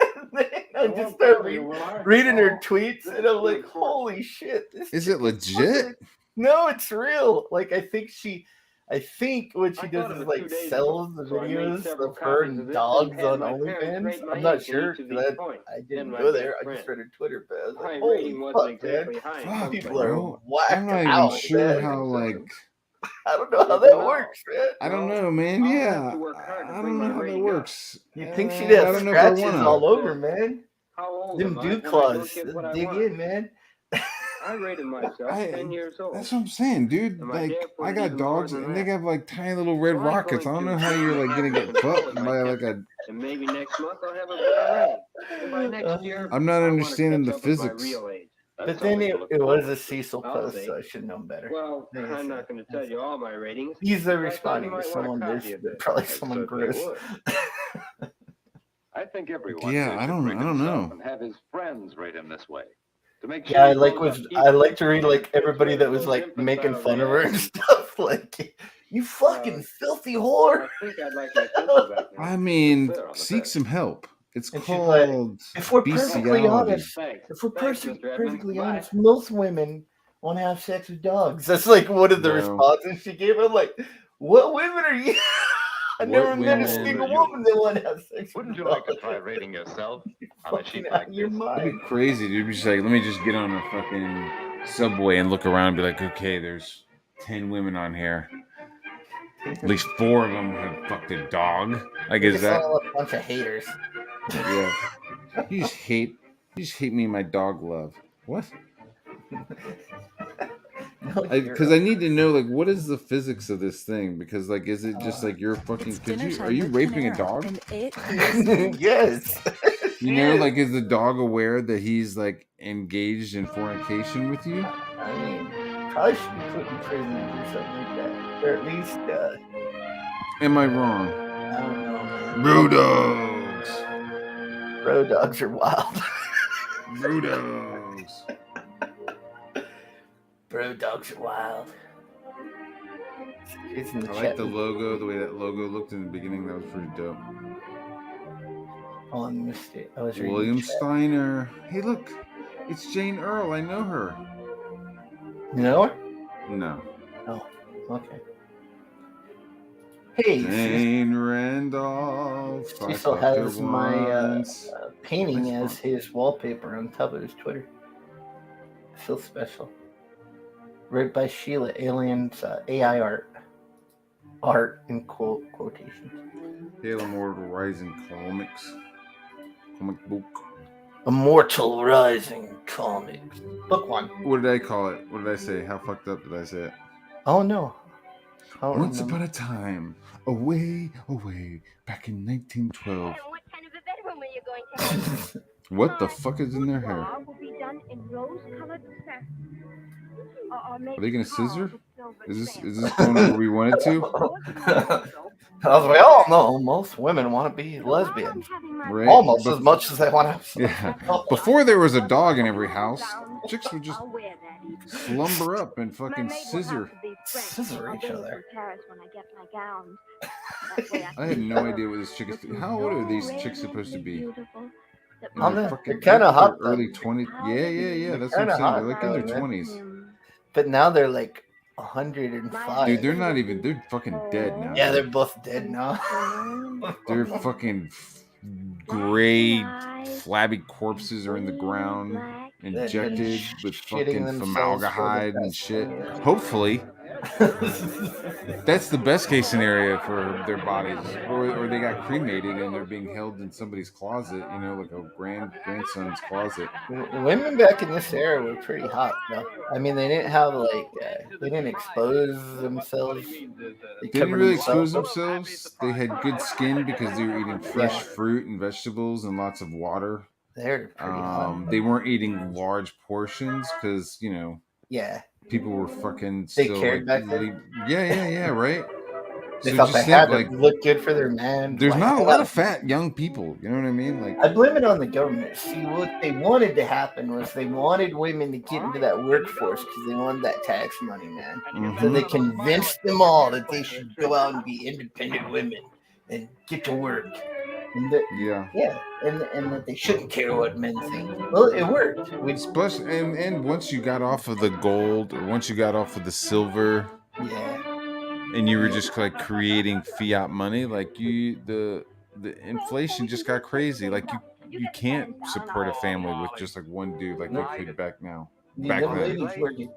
And then I just start reading her tweets and I'm like, holy shit. This Is chick it legit? No, it's real. Like I think she I think what she does is like sells the videos of her and dogs on OnlyFans. I'm not sure because I didn't go there. I just read her Twitter, but I was like, holy fuck, man! Fuck, People are bro. whacked I'm not even out, sure man. how, like... I don't know how that works, man. I don't know, man. Yeah, I don't know how that works. You think she'd I have don't know if I scratches wanna. all over, man? How old Them am I dew when I don't claws get what I dig want? in, man. I rated myself 10 years old. That's what I'm saying, dude. Am I Like, therefore I got even more dogs, than and they that? have like tiny little red Well, I'm rockets. I going don't know to how you're like gonna get butt by like a. And maybe next month I'll have a better rating. And by next year, I'm not I wanna understanding the catch up with my physics. real age. But then it was a Cecil post, so I should know better. Well, I'm not going to tell you all my ratings. He's but I thought responding you to might want a someone copy this, of this. probably I someone certainly gross. would. I think everyone Yeah, here I should don't rate himself know. and have his friends rate him this way. To make Yeah, sure I like to read like everybody that was like making fun of her and stuff. Like, you fucking filthy whore. I think I'd like my pencil back now. I mean, Clear on the seek bed. some help. It's And she's like, called if we're perfectly bestiality. honest, Thanks. if we're Thanks, Mr. Edmonds. perfectly Bye. honest, most women want to have sex with dogs. That's like one of the Well. responses she gave. I'm like, what women are you? I What never met a women single are you? woman that want to have sex with Wouldn't you dogs. like to try rating yourself on a Fucking sheet out like of your this? It'd be mind. crazy, dude. Be just like, let me just get on a fucking subway and look around and be like, okay, there's 10 women on here. At least 4 of them have fucked a dog. I guess It's that. all a bunch of haters. Yeah. You just hate me and my dog love. What? Because I need to know, like, what is the physics of this thing? Because, like, is it just like you're fucking? Are you raping a dog? Yes. You know, like, is the dog aware that he's like engaged in fornication with you? I mean, probably should be put in prison or something like that, or at least. Am I wrong? I don't know, man. Bro dogs. Bro dogs are wild. Bro dogs. Bro dogs are wild. It's in the I like the logo, the way that logo looked in the beginning. That was pretty dope. Oh, I missed it. I was reading William the chat. Steiner. Hey, look, it's Jane Earl. I know her. You know her? No. Oh, okay. Hey, Jane Randolph. Cecil has my painting as his wallpaper on top of his Twitter. I feel special. Written by Sheila Alien's AI art. Art in quotations. Immortal Rising comics. Comic book. Immortal Rising comics. Book 1. What did I call it? What did I say? How fucked up did I say it? Oh no. Once upon a time, away, back in 1912. What kind of a bedroom are you going to have? What the fuck is in their hair? Dog will be done in rose-colored satin. Or Are they gonna scissor? Is silver this going where we want it to? As we all know, most women want to be lesbians. Right? Almost as much as they want to. Yeah. Before there was a dog in every house, chicks would just slumber up and fucking scissor each other. I have no idea what this chick is. How old are these chicks supposed to be? They're kind of hot. Early 20s. Yeah. That's what I'm saying. They're like in their 20s. But now they're like 105. Dude, they're not even. They're fucking dead now. Yeah, they're both dead now. They're fucking gray, flabby corpses are in the ground, injected with fucking formaldehyde and shit. Hopefully. That's the best case scenario for their bodies, or they got cremated and they're being held in somebody's closet, you know, like a grandson's closet. Women back in this era were pretty hot, though. I mean, they didn't have they didn't expose themselves. They didn't really expose themselves. They had good skin because they were eating fresh fruit and vegetables and lots of water. They're pretty hot. They weren't eating large portions because, you know. Yeah. People were fucking they still cared like, back then. Yeah, right. They So thought they just had think, to like, look good for their man. There's not a lot of fat young people. You know what I mean? Like, I blame it on the government. See, what they wanted to happen was they wanted women to get into that workforce because they wanted that tax money, man. So they convinced them all that they should go out and be independent women and get to work. And and that they shouldn't care what men think. Well, it worked. And once you got off of the gold, or once you got off of the silver, and you were just like creating fiat money, like the inflation just got crazy. Like you can't support a family with just like one dude like you could back now. Back Them then. ladies working.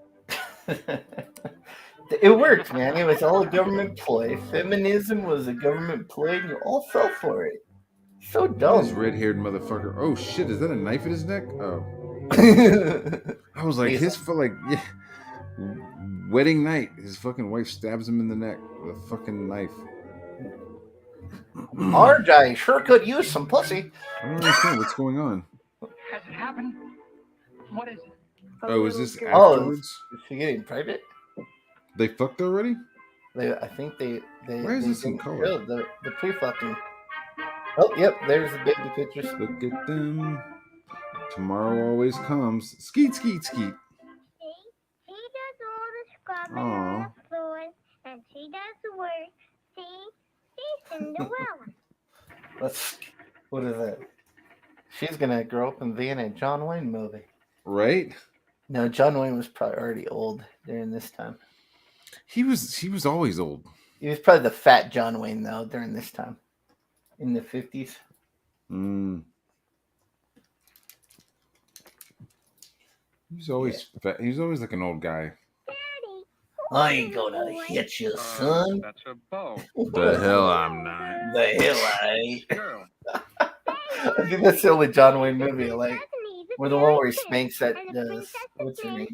It worked, man. It was all a government ploy. Feminism was a government ploy, and you all fell for it. So Look at dumb. this red-haired motherfucker. Oh shit, is that a knife in his neck? Oh. I was like, his foot, like, yeah. Wedding night, his fucking wife stabs him in the neck with a fucking knife. Marge, I sure could use some pussy. I don't understand what's going on. Has it happened? What is it? Oh, is this Oh, afterwards? is she getting private? They fucked already? I think they. Why is this in color? Oh, the pre-fucking. Oh, yep. There's the baby pictures. Look at them. Tomorrow always comes. Skeet, skeet, skeet. She does all the scrubbing Aw. on the floors, and she does the work. See, she's Cinderella. What is that? She's gonna grow up and be in a John Wayne movie. Right? No, John Wayne was probably already old during this time. He was always old. He was probably the fat John Wayne though during this time, in the 50s. He's always fat. He's always like an old guy. I ain't gonna hit you, son. That's a bow. The hell I'm not. The hell I ain't. I think that's the only John Wayne movie I like. Or the one where he spanks that. What's her name?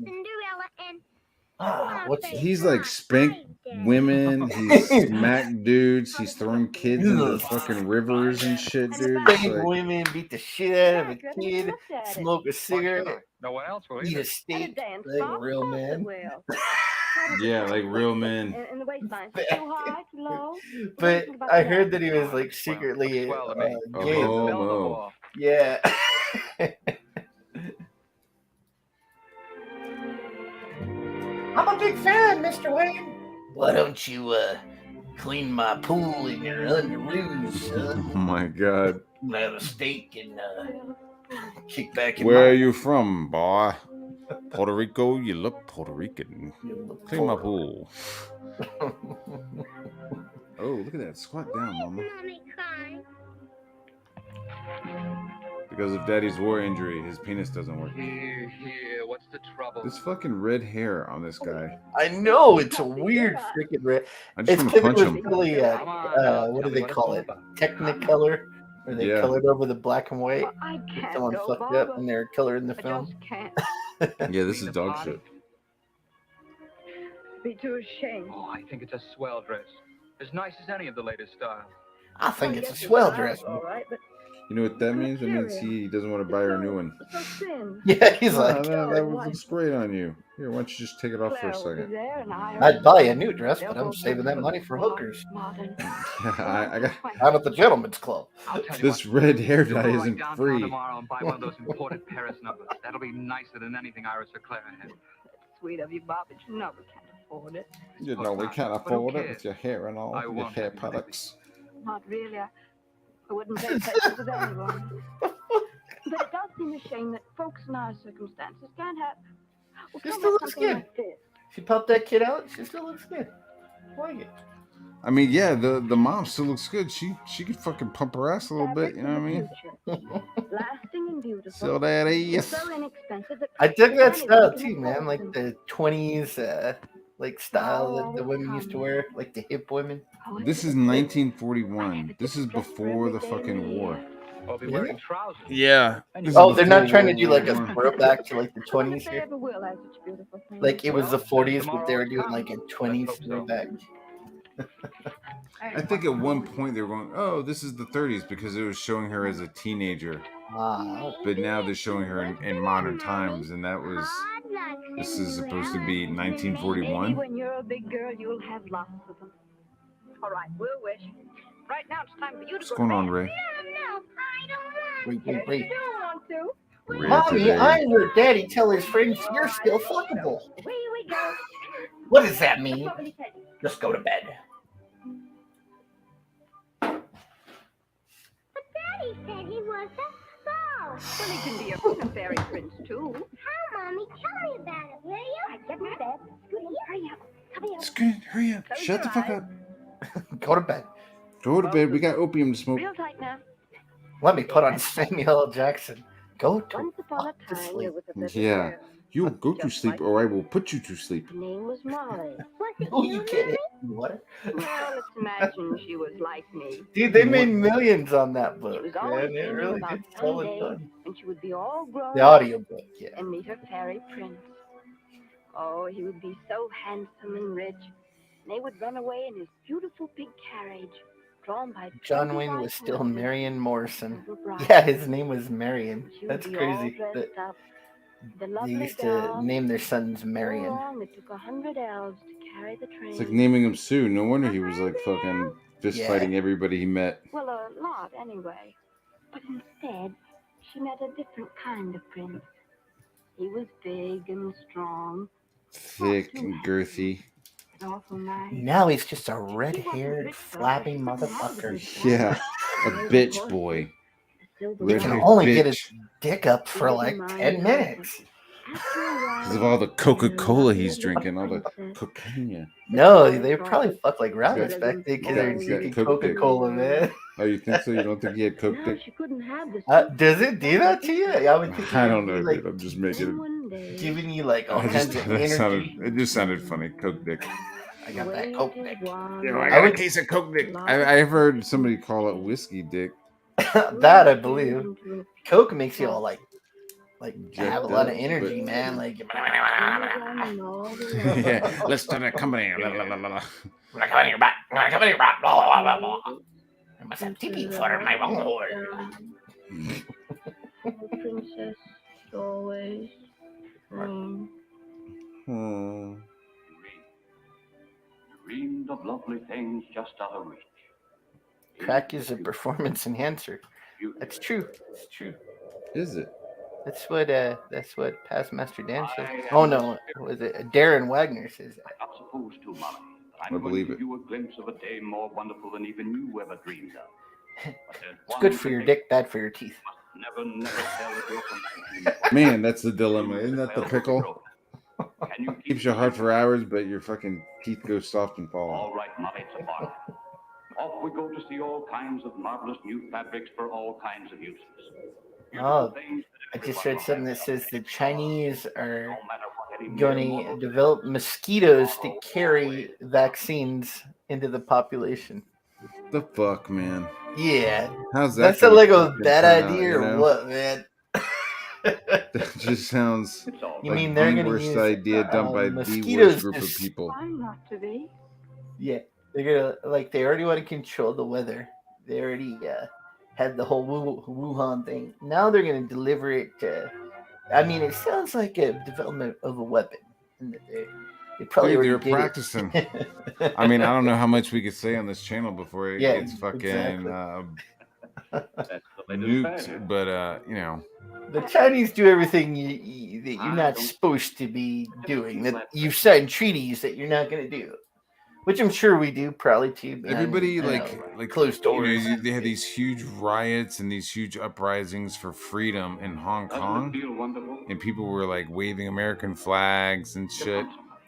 He's like spanked women. He's smacked dudes. He's throwing kids into fucking rivers and shit, dude. It's Spank like, women, beat the shit out of a kid, smoke a cigarette, No one else will eat either. a steak like a real man. yeah, like real men. And the waistline, too high, too low. But I heard that he was like secretly Well, gay. Oh, no. Yeah. I'm a big fan, Mr. Wayne. Why don't you clean my pool in your underoos, son? Oh my god. Have a steak and kick back in Where my... are you from, boy? Puerto Rico? You look Puerto Rican. Clean my pool. Oh, look at that. Squat down, mama. Because of Daddy's war injury, his penis doesn't work. Here, what's the trouble? This fucking red hair on this guy. I know, it's a weird freaking red. I just It's want to punch him. typically, what do they call it? Technicolor? Where they Yeah. colored over the black and white. I can't Someone go, fucked up Barbara. and they're coloring the I film. just can't. Yeah, this is dog shit. Be too ashamed. Oh, I think it's a swell dress. As nice as any of the latest styles. I think Oh, it's a yes, swell it's dress. all right, but You know what that means? That means he doesn't want to buy her a new one. so thin. Yeah, he's No, like, that looks great on you. Here, why don't you just take it off for a Claire will be second? there and I I'd buy a new dress, but I'm saving that money for hookers. Modern. I got Out at the gentleman's club. I'll tell you this what. red hair Go dye right isn't downtown free. tomorrow and buy one of those imported Paris numbers. That'll be nicer than anything Iris or Claire has. Sweet of you, Bob, but you know we can't afford it. You know, we can't But who afford it cares? with your hair and all, I your won't hair have you products. Not really. I wouldn't take pictures of anyone. But it does seem a shame that folks in our circumstances can't have. Well, She can't still have looks something good. like this. She popped that kid out. She still looks good. I like it. I mean, yeah, the mom still looks good. She could fucking pump her ass a little bit, you know what I mean? Lasting and beautiful. So that It's is. so inexpensive that I dig that anyone style can too, man. afford Like them. the 20s, like style that the women used to wear, like the hip women. This is 1941. This is before the fucking war. I'll be wearing trousers. Yeah. Oh, they're not trying to do like a throwback to like the 20s They here. ever will have such beautiful things. Like it was the 40s, but they were doing like a 20s throwback. I think at one point they were going, oh, this is the 30s because it was showing her as a teenager. Wow. But now they're showing her in modern times, and that was. This is supposed to be Maybe 1941. when you're a big girl, you'll have lots of them. All right, we'll wish. Right now, it's time for you to What's go going to on, bed. Ray? No, I don't want Wait, wait, wait. You don't want to. Ray Mommy, today. I heard Daddy tell his friends you're still fuckable. Away we go. What does that mean? Just go to bed. But Daddy said he was a ball. Well, he can be a fairy prince, too. How, Mommy? Tell me about it, will you? Get in bed. Goody, hurry up. Scream, hurry up. Shut the fuck up. Go to bed. Go to bed. We got opium to smoke. Real tight now. Let me put on Samuel L. Jackson. Go to Once upon a fuck to time, sleep. there was a little Yeah. girl. You go to sleep or I will put you to sleep. Her name was Molly. Was it Oh, you can't hit water. Well, let's imagine she was like me. Dude, they made millions on that She book, was always man. It dreaming really about did sell a someday ton. when she would be all grown The up audiobook, yeah. and meet her fairy prince. Oh, he would be so handsome and rich. And they would run away in his beautiful big carriage, drawn by John 20 Wayne white was still horses. Marion Morrison. Silver brides. Yeah, his name was Marion. She would That's be crazy. all dressed up. The They lovely used to doll, name their sons so Marion. long it took 100 elves to carry the train. It's like naming him Sue. No wonder he was like fucking fist fighting everybody he met. Well, a lot anyway. But instead, she met a different kind of prince. He was big and strong, Thick and girthy. and awful nice. Now he's just a red-haired, flapping motherfucker. Yeah. A bitch boy. He can Red-haired only bitch. get his dick up for like 10 minutes. Because of all the Coca-Cola he's drinking, all the cocaine. No, they probably fuck like rabbits back then because they're he's got drinking Coke dick. Coca-Cola, man. Oh, you think so? You don't think he had Coke dick? She couldn't have this. Does it do that to you? I would think I it don't would know, be, like, dude. I'm just making it. giving you like all kinds of That energy. it just sounded funny. Coke dick. I got that Coke dick. I got a case of Coke dick. I've heard somebody call it whiskey dick. That I believe. Coke makes you all like have a lot of Jacked up, energy, but- man. Like Yeah, let's start a company. La, la, la, la, la. come in your back. Come in your back. Blah, blah, blah, blah. I must have tippy for my lord. Princess always Hmm. Dreamed of lovely things just out of reach. Crack is a performance enhancer. That's true. It's true. Is it? That's what Past Master Dan says. Oh no, was it Darren Wagner says that? Not supposed to, Molly. But I I'm going believe to it. give you a glimpse of a day more wonderful than even you ever dreamed of. But there's It's one good for your condition. dick, bad for your teeth. Never tell that you're companion. Man, that's the dilemma. Isn't that the pickle? Can you Keeps you hard for hours, but your fucking teeth go soft and fall. All right, Molly, it's a bargain. Off we go to see all kinds of marvelous new fabrics for all kinds of uses. Oh, I just read something that says the Chinese are going to develop mosquitoes to carry vaccines into the population. The fuck, man? Yeah. How's that? That sound like a fucking bad turn out, idea you or know? what, man? That just sounds You like mean they're the going to worst use idea done by the mosquitoes worst group to of people. Trying not to be. Yeah, they're gonna they already want to control the weather. They already had the whole Wuhan thing. Now they're gonna deliver it. I mean, it sounds like a development of a weapon, and that they probably Dude, already they're did it. practicing. I mean, I don't know how much we could say on this channel before it Yeah, gets fucking exactly. nuked. But you know, The Chinese do everything that you're not supposed to be doing. That you've signed treaties that you're not gonna do, which I'm sure we do probably too. behind, everybody like closed doors. They had these huge riots and these huge uprisings for freedom in Hong Kong, and people were like waving American flags and shit.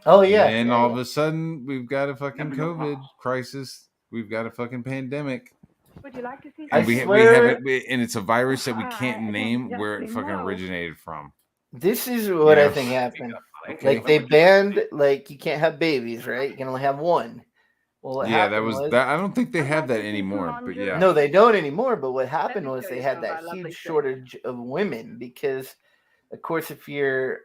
Oh yeah. And yeah, all yeah. of a sudden, we've got a fucking COVID crisis. We've got a fucking pandemic. Would you like to see? And I we have swear- it, and it's a virus that we can't I name don't where it fucking know. originated from. This is what Yeah. I think happened. Okay. Like they banned, like you can't have babies, right? You can only have one. Well, what Yeah, that happened was that. I don't think they have that anymore. But yeah, No, they don't anymore. But what happened me was show they you had some of that our lovely huge things. shortage of women because, of course, if you're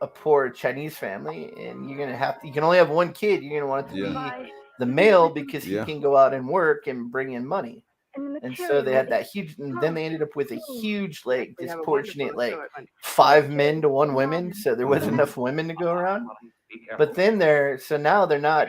a poor Chinese family and you're gonna you can only have one kid, you're gonna want it to Yeah. be the male because he Yeah. can go out and work and bring in money. And, the And so material they had is that huge, and then they ended up with a huge, like, We have a disproportionate, wonderful like, assortment. 5 men to 1 woman. So there wasn't enough women to go around. But then now they're not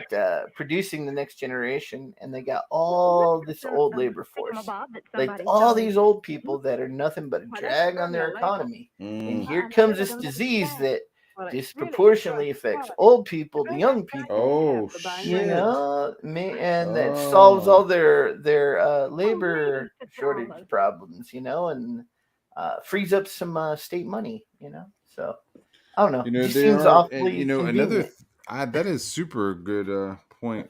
producing the next generation, and they got all this old labor force, like all these old people that are nothing but a drag on their economy. And here comes this disease that disproportionately affects old people, the young people. Oh You shit! know, and that solves all their labor shortage problems, you know, and frees up some state money, you know. So I don't know. You know, It just they seems are, awfully and, you know, another. convenient. That is super good point.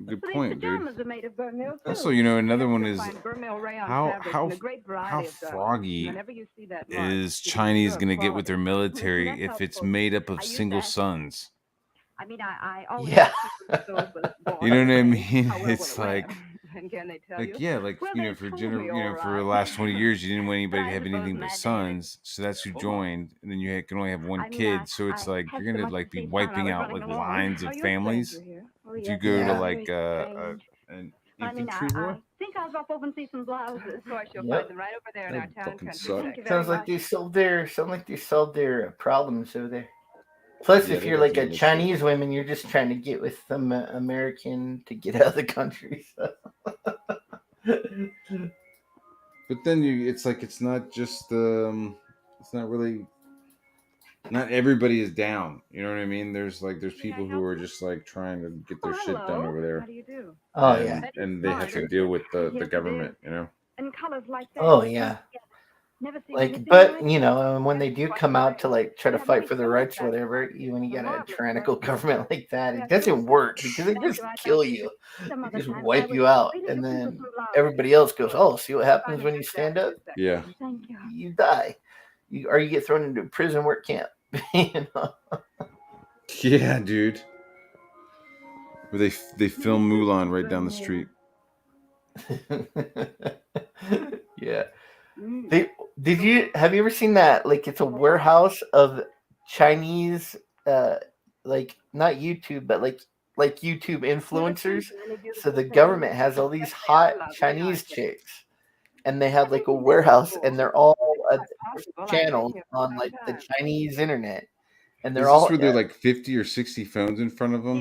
Good But point, these dude. pajamas are made of Vermeil, too. Also, you know, another one You'll is find Vermeil rayon how fabrics how in a great how variety of colors. froggy Whenever you see that mark, is you can be Chinese sure of gonna get with their quality. military That's if how it's supposed made up I of use single that. suns? I mean, I always Yeah. have stores with boss You know what I saying, mean? how well will It's it wear? like And can they tell you? yeah, like Well, you know, they for told me all for the right. last 20 years, you didn't want But anybody I to have suppose anything in but that day and age, sons, so that's who Well, joined, and then you can only have one I mean, kid. So it's I like had you're so gonna much like to be see time, I wiping was out running like along. lines Oh, of you're a families. stranger here. Oh, If yes, you go to Yeah. like very strange. an I mean, infantry war, I think I'll drop over and see some blouses. Of course, you'll Yep. find them right over there in our that'd town fucking country suck. section. Thank you very Sounds like much. they solved their problems over there. Plus, Yeah, if they you're like a definitely look good. Chinese woman, you're just trying to get with some American to get out of the country. So. But then it's like it's not just it's not really. Not everybody is down. You know what I mean? There's people who are just like trying to get their shit done over there. How do you do? Oh yeah. And they have to deal with the government. You know. And colors like that. Oh yeah. Never seen Like, anything but like you it. know, when they do come out to like try to Have fight many for their colors rights, or back whatever, when you got a tyrannical government like that, Yeah, it doesn't sure. work because they Thank just you. I'd kill like to you. some They other just time. I wipe was you out, really and looking for then some blouses. everybody else goes, "Oh, see what happens Find when them you just stand after up? this section. Yeah. Thank you. You die, or you get thrown into a prison work camp." You know? Yeah, dude. Where they film Mulan right down the street. Yeah. Have you ever seen that? Like, it's a warehouse of Chinese, like not YouTube, but like YouTube influencers. So the government has all these hot Chinese chicks, and they have like a warehouse, and they're all channels on like the Chinese internet, and they're Is this all where they're like 50 or 60 phones in front of them?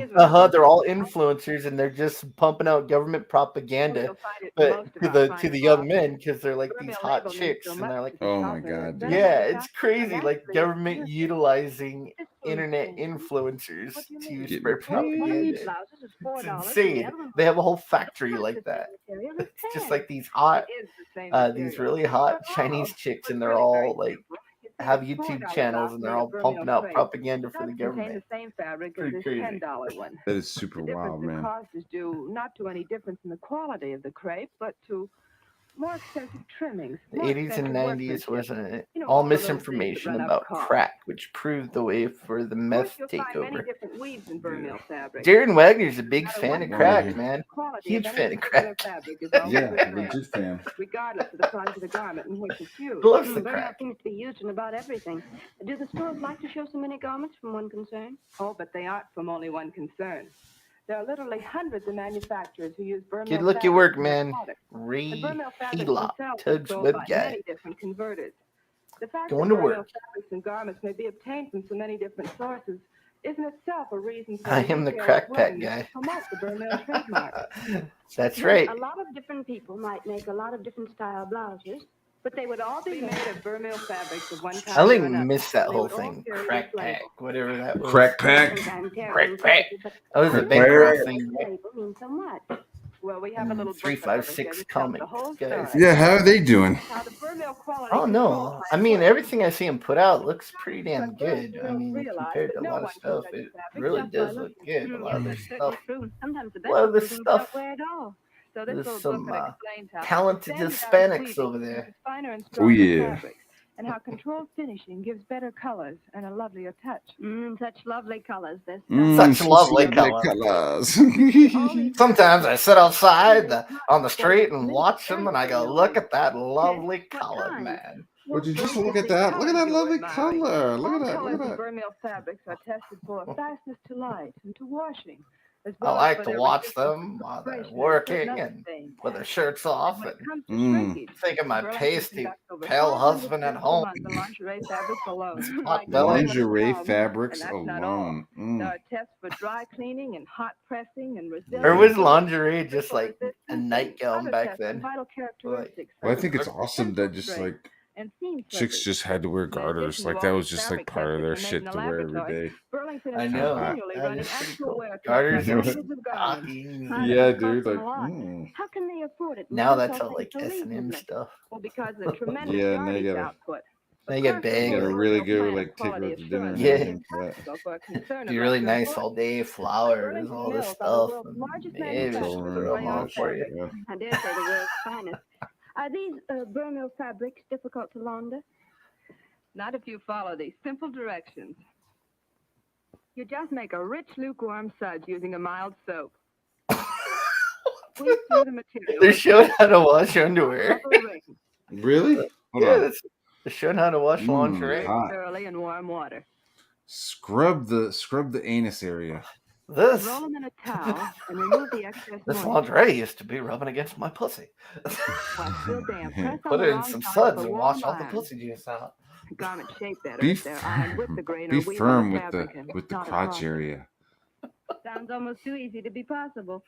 they're all influencers, and they're just pumping out government propaganda, but to the young men, because they're like these hot chicks, and they're like, Oh my god, dude. yeah, it's crazy. Like government utilizing internet influencers to Getting spread propaganda. It's insane. They have a whole factory like that. It's just like these these really hot Chinese chicks, and they're all like have YouTube channels, and they're all pumping out propaganda for the government. The same fabric Pretty as this crazy. $10 one. That is super The wild, difference in man. cost is due not to any difference in the quality of the crepe, but to more expensive trimmings. The more 80s and expensive 90s workmanship. wasn't it? You know, All all of those things that misinformation run up about cost. crack, which proved the way for the meth You'll find many takeover. different weaves in Vermeil fabric. Darren Wagner's a big fan of what crack, kind. man. Quality Huge of fan any of particular crack. fabric is always Yeah, good legit fan. regardless of the size of the garment in which it's used. Loves the Vermeil crack. seems to be used in about everything. Do the stores like to show so many garments from one concern? Oh, but they aren't from only one concern. There are literally hundreds of manufacturers who use Vermeil Good luck your fabrics work, in their man. products. Ray And Vermeil fabrics Helop, themselves are Tug's sold web by guy. many different converters. The fact Going that to Vermeil work. fabrics and garments may be obtained from so many different sources is in itself a reason for I am the retailers' crack pack willingness guy. to promote the Vermeil trademark. That's right. A lot of different people might make a lot of different style blouses, but they would all be made of Vermeil fabrics of one kind I like or another. miss that They whole would all thing. carry Crack this pack, label. whatever that was. Crack pack. Crack pack. That was a Crack big pack. girl thing. This label means so much. Well, we have a little 356 comics, guys. Yeah, how are they doing? Oh no! I mean, everything I see him put out looks pretty damn good. I mean, compared to a lot of stuff, it really does look good. A lot of their stuff. Sometimes the A lot of best this things don't stuff. wear at all. So this There's little some booklet explains how talented standardized Hispanics weaving over there. produces finer and Oh stronger yeah. fabrics, and how controlled finishing gives better colors and a lovelier touch. Such lovely colors. Such lovely colors. Sometimes I sit outside on the street and watch them, and I go, "Look at that lovely color, man." Would you just look at that? Look at that lovely color. Look at that. Look at Colors of that. Vermeil fabrics are tested for fastness to light and to washing. As I well as like for to their watch resistance them to while they're perspiration working certain and things. with their shirts off When it and comes to shrinkage, think of my Burlington pasty conducts over pale 500 husband at tests a home. month on lingerie fabrics alone. Hot belly. Lingerie And fabrics that's not all. alone. There are tests for dry cleaning and hot pressing and resilience. Or was lingerie just like a nightgown back then? Vital characteristics. Well, I think it's awesome that just like and seam chicks just had to wear garters. Like that was just like part of their shit to wear every day. Burlington I is know. continually That running is pretty actual cool. wear tests Garters on and hundreds of garments. stockings. Yeah, dude. Like, How can they afford it? Now and do that's so all like things so S&M reasonably? stuff. Well, because of the tremendous yeah, now you yardage gotta. output. They get big. Yeah, like, really good, like take her out to dinner and Yeah. everything. Yeah. Be really nice all day, flowers, all this stuff. And maybe she'll throw them on for you. Yeah. I dare say the world's finest. Are these Burmil fabrics difficult to launder? Not if you follow these simple directions. You just make a rich, lukewarm suds using a mild soap. Squeeze through the material. They're showing how to wash underwear. Really? Hold Yeah, on. they're showing how to wash lingerie. hot. Thoroughly in warm water. Scrub the anus area. This Roll them in a towel and remove the excess this moisture. lingerie used to be rubbing against my pussy. While still damp, press on Put the it in wrong some side suds with a and warm wash all the iron. pussy juice out. Garment shape better Be if they're ironed with the grain Be or weave firm on with fabric the and with the not crotch across. area. Sounds almost too easy to be possible.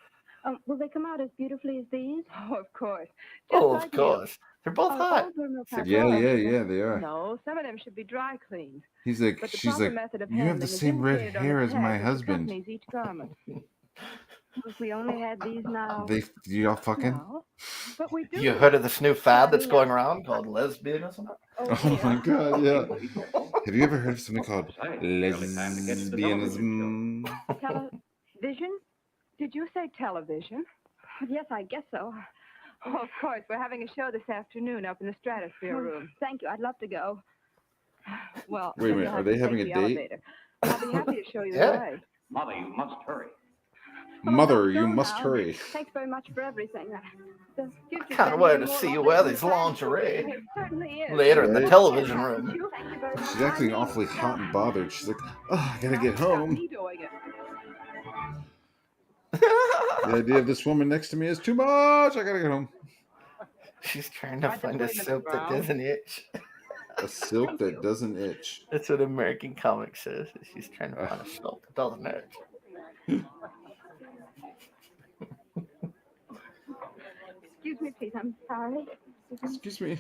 Will they come out as beautifully as these? Oh, of course. Just Oh, like of course. They're both hot. all Burmil Yeah, fabrics. yeah, they are. No, some of them should be dry cleaned. He's like, But the she's proper like, method of you have the handling is same red indicated on hair the as my tag which husband. accompanies each garment. If we only had these now. Y'all fucking? No, but we do. You heard of this new fad that's going around called lesbianism? Oh my god, yeah. Have you ever heard of something called lesbianism? Television? Did you say television? Yes, I guess so. Oh, of course. We're having a show this afternoon up in the Stratosphere room. Thank you. I'd love to go. Well, Wait a minute, you'll are have they to having take a the date? elevator. I'll be happy to show you the Yeah. way. Mother, you must hurry. Mother, you So must now, hurry. Thanks very much for everything. The future's Can't been wait even to more see you lovely wear than these the past. lingerie It certainly is. later in the Right. television room. Thank you very much. She's acting awfully hot and bothered. She's like, oh, I gotta get home. Me doing it. The idea of this woman next to me is too much. I gotta get home. She's trying to find a soap that doesn't itch. A silk that doesn't itch. That's what American Comic says. She's trying to find a soap that doesn't itch. Excuse me, please. I'm sorry. Excuse me.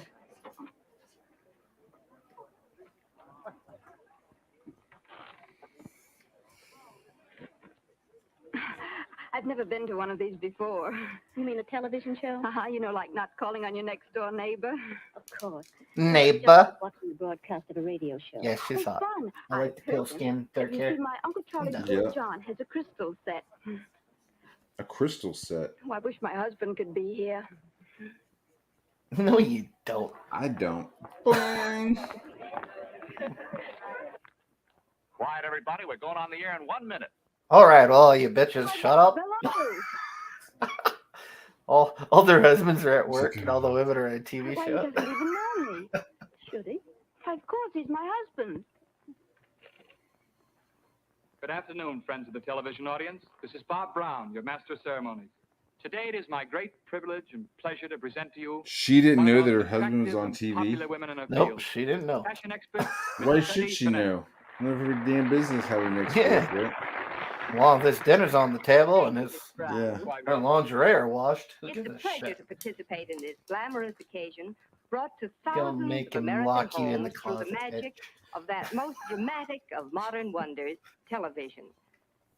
I've never been to one of these before. You mean a television show? You know, like not calling on your next door neighbor. Of course. Neighbor. Watching the broadcast of a radio show. Yeah, she's hot. Fun. I like the pale skin, dark You hair. see, my Uncle Charlie's No. brother Yeah. John has a crystal set. A crystal set. Oh, I wish my husband could be here. No, you don't. I don't. Boing. Quiet, everybody. We're going on the air in 1 minute. All right, all you bitches, shut up. all their husbands are at work, and all the women are on a TV Why, he show. doesn't even know me. Should he? Of course, he's my husband. Good afternoon, friends of the television audience. This is Bob Brown, your master of ceremonies. Today it is my great privilege and pleasure to present to you She didn't one of know the that her most husband was attractive on and TV. popular women in her Nope, field. she didn't know. Fashion expert. Why Mrs. should Denise she Benet. know? None of her damn business how he makes Yeah. food, right? Well, this dinner's on the table, and his Yeah. her lingerie are washed. Who It's gives a a pleasure shit? to participate in this glamorous occasion brought to Gonna thousands make of him American lock you in the homes through the closet, magic of that most dramatic of modern wonders, television.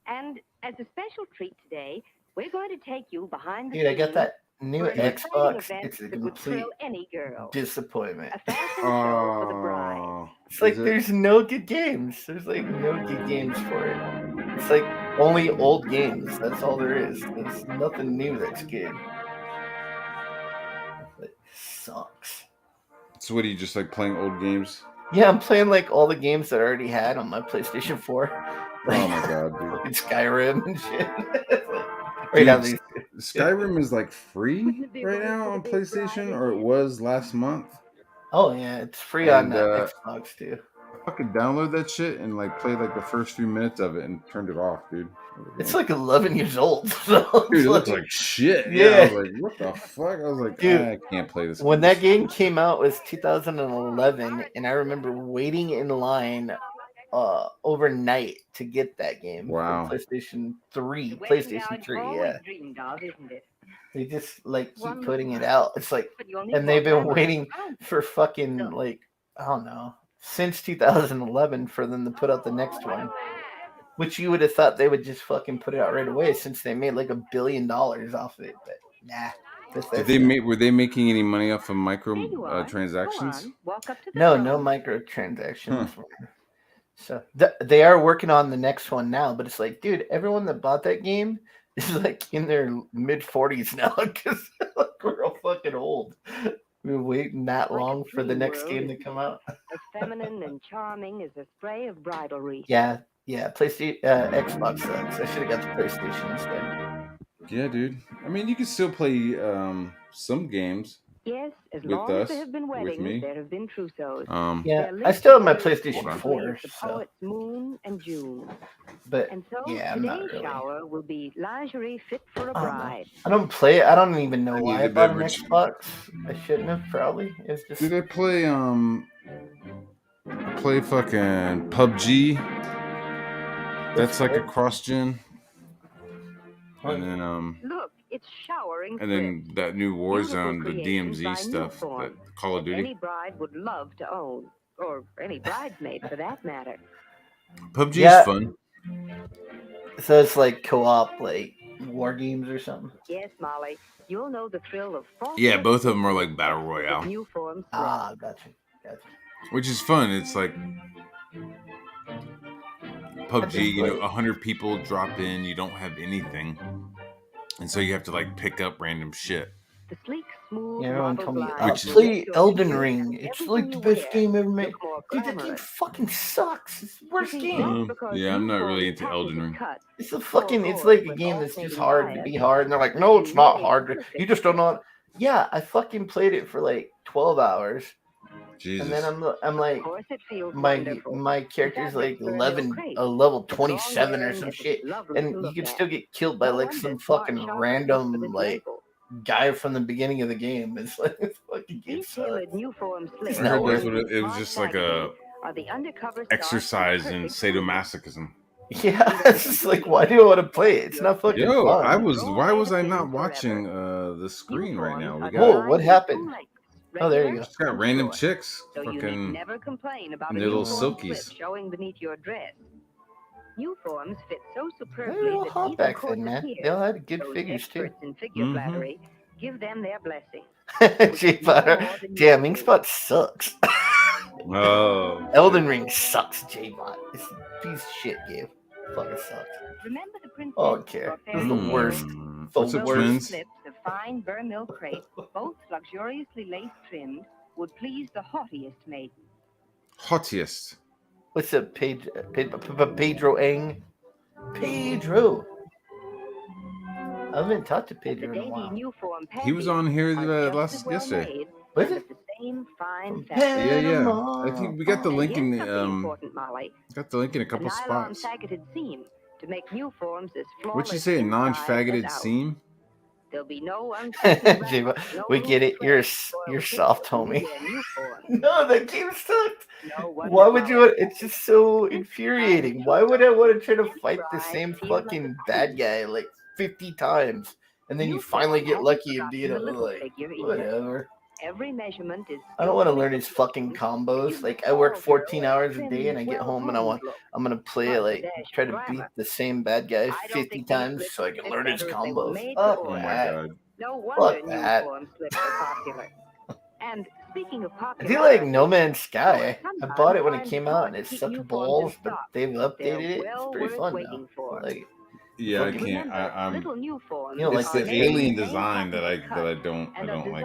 And as a special treat today, we're going to take you behind the Dude, I got scenes that new for an exciting Xbox. event It's a that would complete thrill any girl. disappointment. A fashion show for the bride. Oh. It's like Is it? there's no good games. There's like no good games for it. It's like only old games. That's all there is. There's nothing new that's good. It sucks. So what, are you just like playing old games? Yeah, I'm playing like all the games that I already had on my PlayStation 4. Oh my god, dude. Like Skyrim and shit. Right Dude, now, these Skyrim is like free right now on PlayStation, or it was last month. Oh yeah, it's free on And, Xbox too. I fucking download that shit and like play like the first few minutes of it and turned it off, dude. It's like 11 years old. So Dude, it looks like shit. Yeah. I was like, what the fuck? I was like, Dude, I can't play this. When that game came out was 2011, and I remember waiting in line overnight to get that game. for Wow. PlayStation 3. The wedding PlayStation gown 3, always yeah. dreamed of, isn't it? They just like keep Wonderful. putting it out. It's like, But you'll need and they've more been cameras. waiting for fucking like, I don't know, since 2011 for them to put out the next one. Which you would have thought they would just fucking put it out right away since they made like $1 billion off it. But nah. Did they make? Were they making any money off of micro transactions? No microtransactions. Huh. So they are working on the next one now, but it's like, dude, everyone that bought that game is like in their mid-40s now because like, we're all fucking old. We've been waiting that long for the next game to come out. As feminine and charming as a spray of bridal wreath. Yeah. PlayStation, Xbox sucks. I should have got the PlayStation instead. Yeah, dude. I mean, you can still play some games. Yes, as with long us, as there have been weddings, with me. there have been trousseaux. Yeah, I still have my PlayStation 4. The poets Moon and June. But and so yeah, I'm not today's really. shower will be lingerie fit for a bride. I don't play it. I don't even know why I bought an Xbox. I shouldn't have probably. It's just. Did I play fucking PUBG? That's like a cross-gen. And then Look, it's showering. And then that new Warzone, the DMZ stuff, that Call of Duty. Any bride would love to own, or any bridesmaid for that matter. PUBG is fun. So it's like co-op, like war games or something. Yes, Molly, you'll know the thrill of. Yeah, both of them are like battle royale. Gotcha. Which is fun. It's like PUBG, 100 people drop in, you don't have anything. And so you have to like pick up random shit. The sleek, smooth, everyone told me, play Elden Ring. It's like the best game ever made. Dude, that game fucking sucks. It's the worst game. Yeah, I'm not really into Elden Ring. It's it's like a game that's just hard to be hard. And they're like, no, it's not hard. You just don't know. Yeah, I fucking played it for like 12 hours. Jesus. And then I'm like, my character's like level 27 or some shit, and you can still get killed by like some fucking random like guy from the beginning of the game. It's like this fucking game sucks. I heard it was just like a exercise in sadomasochism. Yeah, it's just like, why do you want to play it? It's not fucking fun. Why was I not watching the screen right now? Whoa, what happened? Oh, there you go. Just got random chicks, so fucking never complain about their little silkies showing beneath your dress. New forms fit so They superbly were all that hot even back then, courses man. here, They all had good those figures too. experts in figure flattery, give them their blessing. Damn, Inkspot sucks. Oh. Elden Ring sucks, J-Bot. It's a piece of shit game. Fucking sucks. Remember the princess? I don't care. This is the worst. What's up, twins? Slips of fine vermeil crepe, both luxuriously lace trimmed, would please the haughtiest maiden. Haughtiest. What's up, Pedro Eng? Pedro. I haven't talked to Pedro in a while. He was on here yesterday. Was it? Yeah. I think we got the link in a couple spots. What'd you say? A non-faggoted seam? There'll be no we get it. You're soft, homie. No, that game sucked. Why would you? It's just so infuriating. Why would I want to try to fight the same fucking bad guy like 50 times, and then you finally get lucky and beat him? Like, whatever. Every measurement is. I don't want to learn his fucking combos. Like, I work 14 hours a day, and I get home and I'm gonna play like try to beat the same bad guy 50 times so I can learn his combos. Oh my god. No wonder Fuck that. slips are popular. And speaking of I popular, do like No Man's Sky. I bought it when it came out, and it sucked balls, but they've updated it. It's pretty fun now. Like, yeah, I can't. I'm. like It's the alien design that I don't like.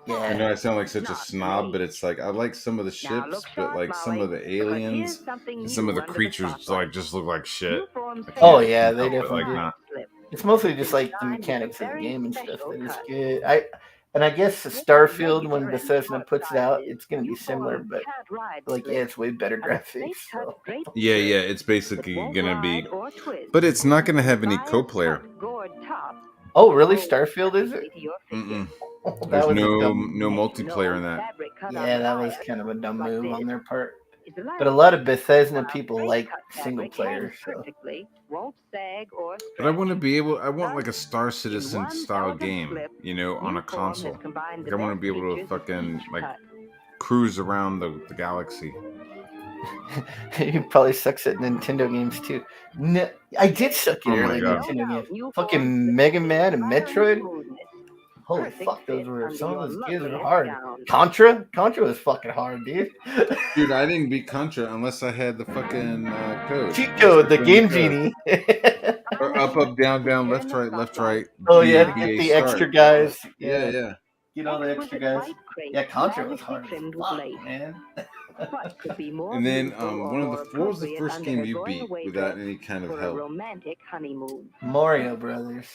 Yeah. I know I sound like such a snob, but it's like I like some of the ships, but like some of the aliens and some of the creatures like just look like shit. Oh yeah, they definitely like do. not. It's mostly just like the mechanics of the game and stuff that is good. I guess Starfield, when Bethesda puts it out, it's gonna be similar, but like it's way better graphics. So. Yeah, it's basically gonna be, but it's not gonna have any co-player. Oh, really? Starfield is it? Mm-mm. Oh, There's no multiplayer in that. Yeah, that was kind of a dumb move on their part. But a lot of Bethesda people like single player. So. But I want to be able. I want like a Star Citizen style game, on a console. Like I want to be able to fucking like cruise around the galaxy. He probably sucks at Nintendo games too. No, I did suck at early God. Nintendo games. Fucking Mega Man and Metroid. Holy fuck, some of those games were hard. Contra was fucking hard, dude. Dude, I didn't beat Contra unless I had the fucking code. Cheat code, the Game Genie. Or up, down, left, right. Oh yeah, to BA get the start. extra guys. Yeah. Get all the extra guys. Yeah, Contra was hard as fuck, man. And then what was the first game you beat without any kind of help? Mario Brothers.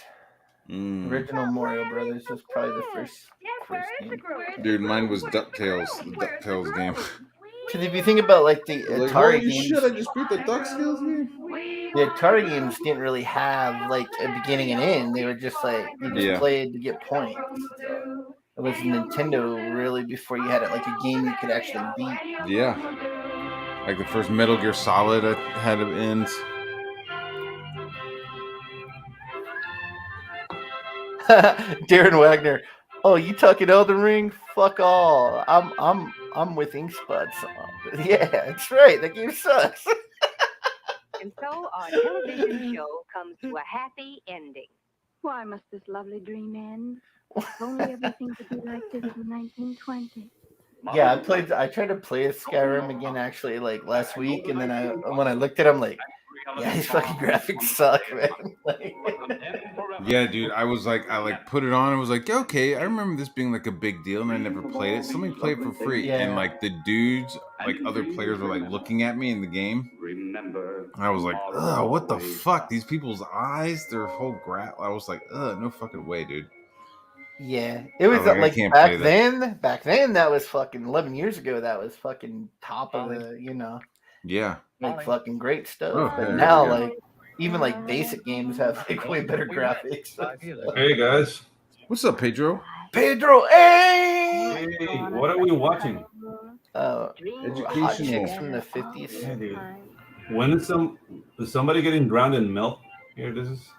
Original Mario Brothers was probably the first game. Dude, mine was DuckTales, the DuckTales game. Because if you think about like the Atari games, shit, I just beat the DuckTales game. The Atari games didn't really have like a beginning and end. They were just like you just played to get points. So it was Nintendo really before you had it like a game you could actually beat. Yeah. Like the first Metal Gear Solid had an end. Darren Wagner. Oh, you talking Elden Ring? Fuck all. I'm with Inkspot. Yeah, that's right. That game sucks. And so our television show comes to a happy ending. Why must this lovely dream end? If only everything could be like this in 1920. Yeah, I tried to play Skyrim again actually like last week, and then when I looked at him like, yeah, these fucking graphics suck, man. Like, yeah, dude, I put it on and was like, okay, I remember this being like a big deal, and I never played it. Somebody played it for free, and like the dudes, like other players were like looking at me in the game. I was like, ugh, what the fuck? These people's eyes, their whole I was like, ugh, no fucking way, dude. Yeah, it was like back then that was fucking 11 years ago. That was fucking top of the, Yeah. Like fucking great stuff. But now, like, even like basic games have like way better graphics. Hey guys. What's up, Pedro? Pedro, hey! Hey, what are we watching? Hot chicks from the 50s. Yeah, dude. When is somebody getting drowned in milk? Here, this is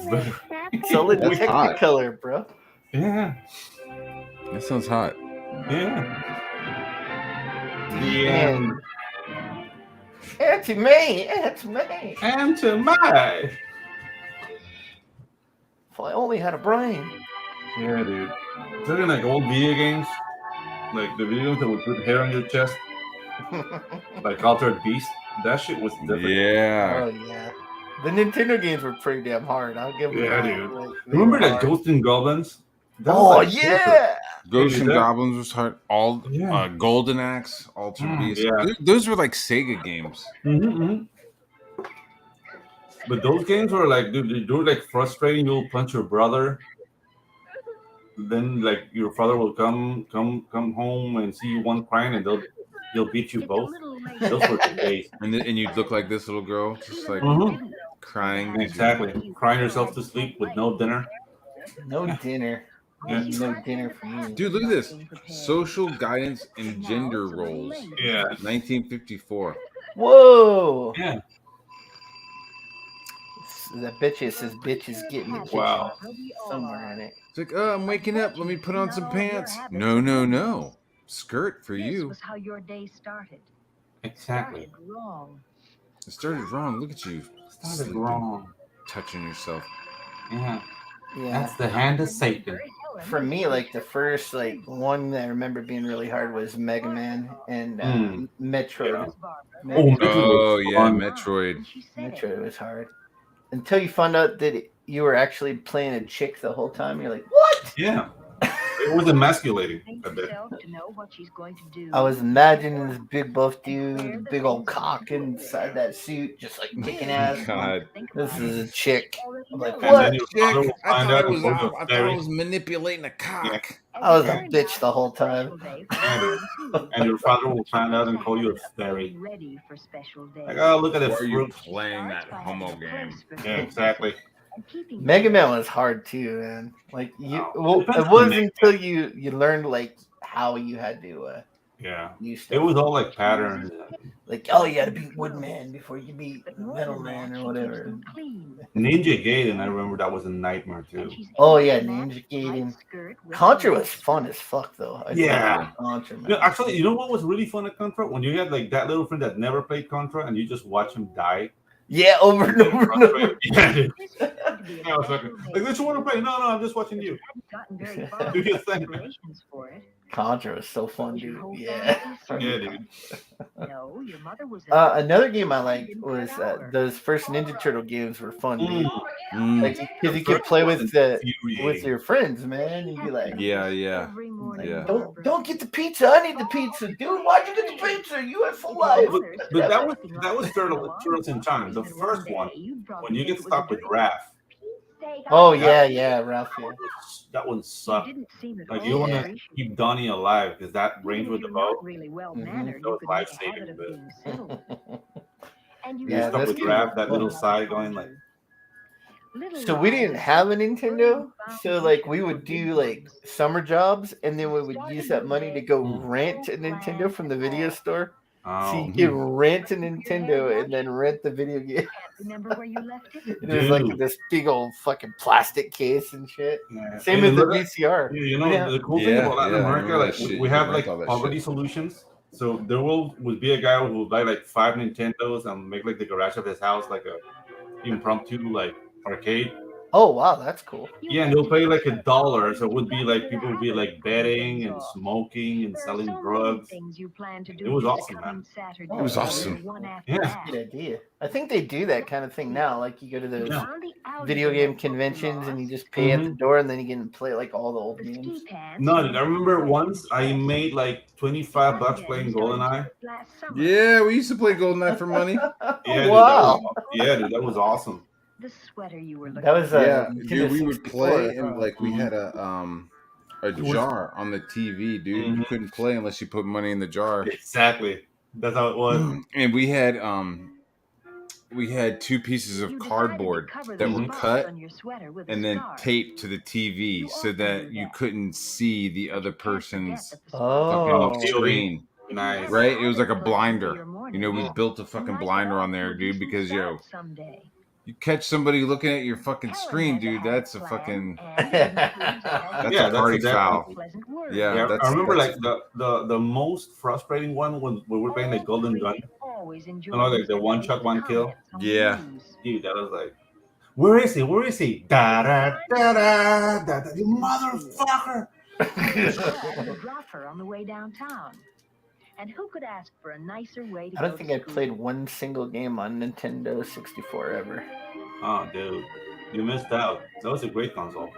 very solid Technicolor, bro. Yeah. That sounds hot. Yeah. Yeah. It's me. If I only had a brain. Yeah, dude. Talking like old video games, like the video games that would put hair on your chest, like Altered Beast. That shit was different. Yeah. Oh yeah. The Nintendo games were pretty damn hard. I'll give them. Yeah, dude. Remember that Ghosts and Goblins? Yeah. Ghosts and Goblins was hard. Golden Axe, Altered Beast. Yeah. Those were like Sega games. Mm-hmm. But those games were like, dude, they were like frustrating. You'll punch your brother. Then like your father will come home and see you one crying, and they'll beat you both. Those were the days. And you'd look like this little girl, just like crying. Exactly. Crying yourself to sleep with no dinner. No dinner. Yeah. No dinner for you. Dude, look at this. Social Guidance and Gender Roles. Yeah. 1954. Whoa. Yeah. The bitches says bitches getting the wow. Somewhere in it. It's like, oh, I'm waking up. Let me put on some pants. No. Skirt for you. Was how your day started. Exactly. It started wrong. Look at you. Started wrong. Touching yourself. Yeah. Yeah. That's the hand of Satan. For me, like the first one that I remember being really hard was Mega Man and Metroid. Metroid. Metroid was hard. Until you found out that you were actually playing a chick the whole time. You're like, what? Yeah. It was emasculating a bit. I was imagining this big buff dude, big old cock inside that suit, just like kicking ass. God. This is a chick. I'm like, what? Chick? I thought I was manipulating a cock. Yeah. I was a bitch the whole time. And your father will find out and call you a fairy. Like, oh, look at it. Why are you playing that homo game? Yeah, exactly. Mega Man was hard too, man. Like it wasn't until you learned like how you had to use stuff. It was all like patterns. Like, oh, you gotta beat Woodman before you beat Metal Man or whatever. Ninja Gaiden, I remember that was a nightmare too. Oh yeah, Ninja Gaiden. Contra was fun as fuck though. Yeah. Contra, man. No, actually, you know what was really fun at Contra? When you had like that little friend that never played Contra and you just watch him die. Yeah, over and over and over. Yeah. I was like, don't you want to play? No, I'm just watching you. Do your thing. Contra was so fun, dude. Yeah. Yeah, dude. No, your mother was Another game I liked was those first Ninja Turtle games were fun, dude. Like because you could play with your friends, man. You'd be like, Yeah. Don't get the pizza. I need the pizza, dude. Why'd you get the pizza? You had full life. But that was Turtles in Time. The first one, when you get stuck with Raph. Oh yeah, Ralph. Yeah. That one sucked. Like you want to keep Donnie alive because that range with the bow. That was life saving. You're stuck with Raph, that little side going like. So we didn't have a Nintendo, so like we would do like summer jobs, and then we would use that money to go rent a Nintendo from the video store. So you could rent a Nintendo and then rent the video game. Remember where you left it? It was like this big old fucking plastic case and shit. Yeah. Same as the VCR. You know, the cool thing about Latin America, like we have like poverty solutions. So there would be a guy who would buy like 5 Nintendos and make like the garage of his house like a impromptu like arcade. Oh wow, that's cool. Yeah, and they'll pay like $1, so it would be like people would be like betting and smoking and selling drugs. It was awesome, man. It was awesome. Yeah, good idea. I think they do that kind of thing now. Like you go to those video game conventions and you just pay at the door, and then you can play like all the old games. No, I remember once I made like $25 playing GoldenEye. Yeah, we used to play GoldenEye for money. Yeah, wow. Dude, that was awesome. The sweater you were looking That was dude, we would play and like we had a jar on the TV, dude. You couldn't play unless you put money in the jar. Exactly. That's how it was. And we had 2 pieces of cardboard that were cut and then taped to the TV so that you couldn't see the other person's fucking screen. Nice. Right? It was like a blinder. You know, we built a fucking blinder on there, dude, because you catch somebody looking at your fucking screen, dude. That's a fucking that's a party foul. Yeah, I remember like the most frustrating one when we were playing the Golden Gun. You know, like the 1 shot, 1 kill. Yeah, dude, that was like, where is he? Where is he? Da da da da da da! You motherfucker! Drop her on the way downtown. And who could ask for a nicer way to I don't think I played one single game on Nintendo 64 ever. Oh, dude, you missed out. That was a great console.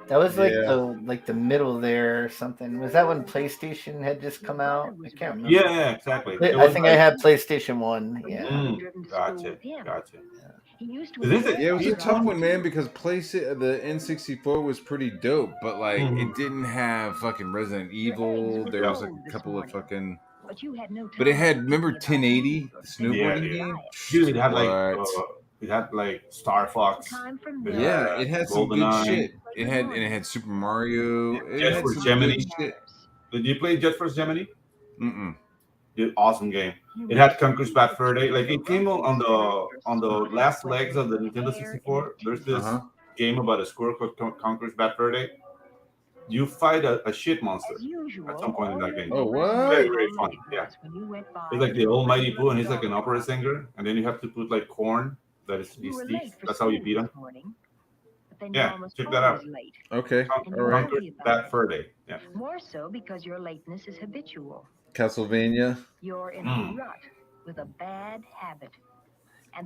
That was like the middle there or something. Was that when PlayStation had just come out? I can't remember. Yeah, exactly. I think I had PlayStation 1. Yeah. Gotcha. It was a tough one, man, because the N64 was pretty dope, but like it didn't have fucking Resident Evil. There was like a couple of fucking. But it had, remember 1080, the snowboarding game? Dude, it had like Star Fox. Yeah, it had some good shit. It had Super Mario. Jet Force Gemini. Did you play Jet Force Gemini? Dude, awesome game. It had Conquer's Bad Fur Day. Like it came on the last legs of the Nintendo 64. There's this game about a squirrel called Conquer's Bad Fur Day. You fight a shit monster at some point in that game. Oh, what? Very, very fun. Yeah. It's like the Almighty Pooh, and he's like an opera singer, and then you have to put like corn that is these teeth. That's how you beat him. Yeah, check that out. Okay. All right. Bad Fur Day. Yeah. More so because your lateness is habitual. Castlevania. You're in a rut with a bad habit.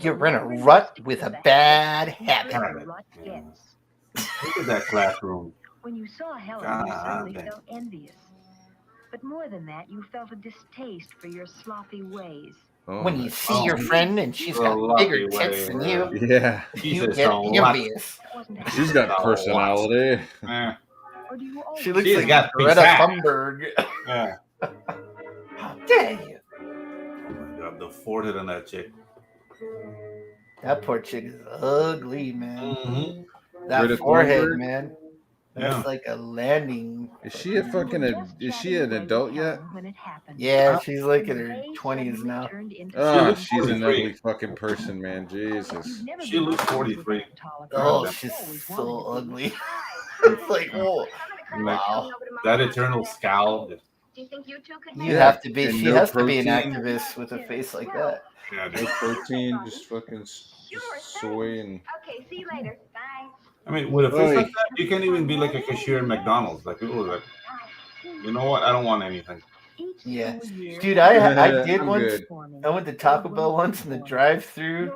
You're in a rut with a bad habit. Look at that classroom. When you saw Helen, you suddenly felt envious. But more than that, you felt a distaste for your sloppy ways. When you see your friend and she's got bigger tits than you, you get envious. She's got personality. Yeah. She looks like Greta Thunberg. Yeah. How dare you? Oh my god, the forehead on that chick. That poor chick is ugly, man. That Greta forehead, Thunberg? man. That's like a landing. Is she is she an adult yet? Yeah, she's like in her 20s now. Oh, she's an ugly fucking person, man. Jesus. She looks 43. Oh, she's so ugly. It's like, oh, wow. That eternal scowl. Do you think you two could You have to be. and She no has to be an protein. activist with a face like that. Yeah, No protein, just fucking just soy and. Okay, see you later. Bye. I mean, with a face Oy. like that, you can't even be like a cashier at McDonald's. Like people are like, you know what? I don't want anything. Yeah, dude, I did I'm once. good. I went to Taco Bell once, and the drive-through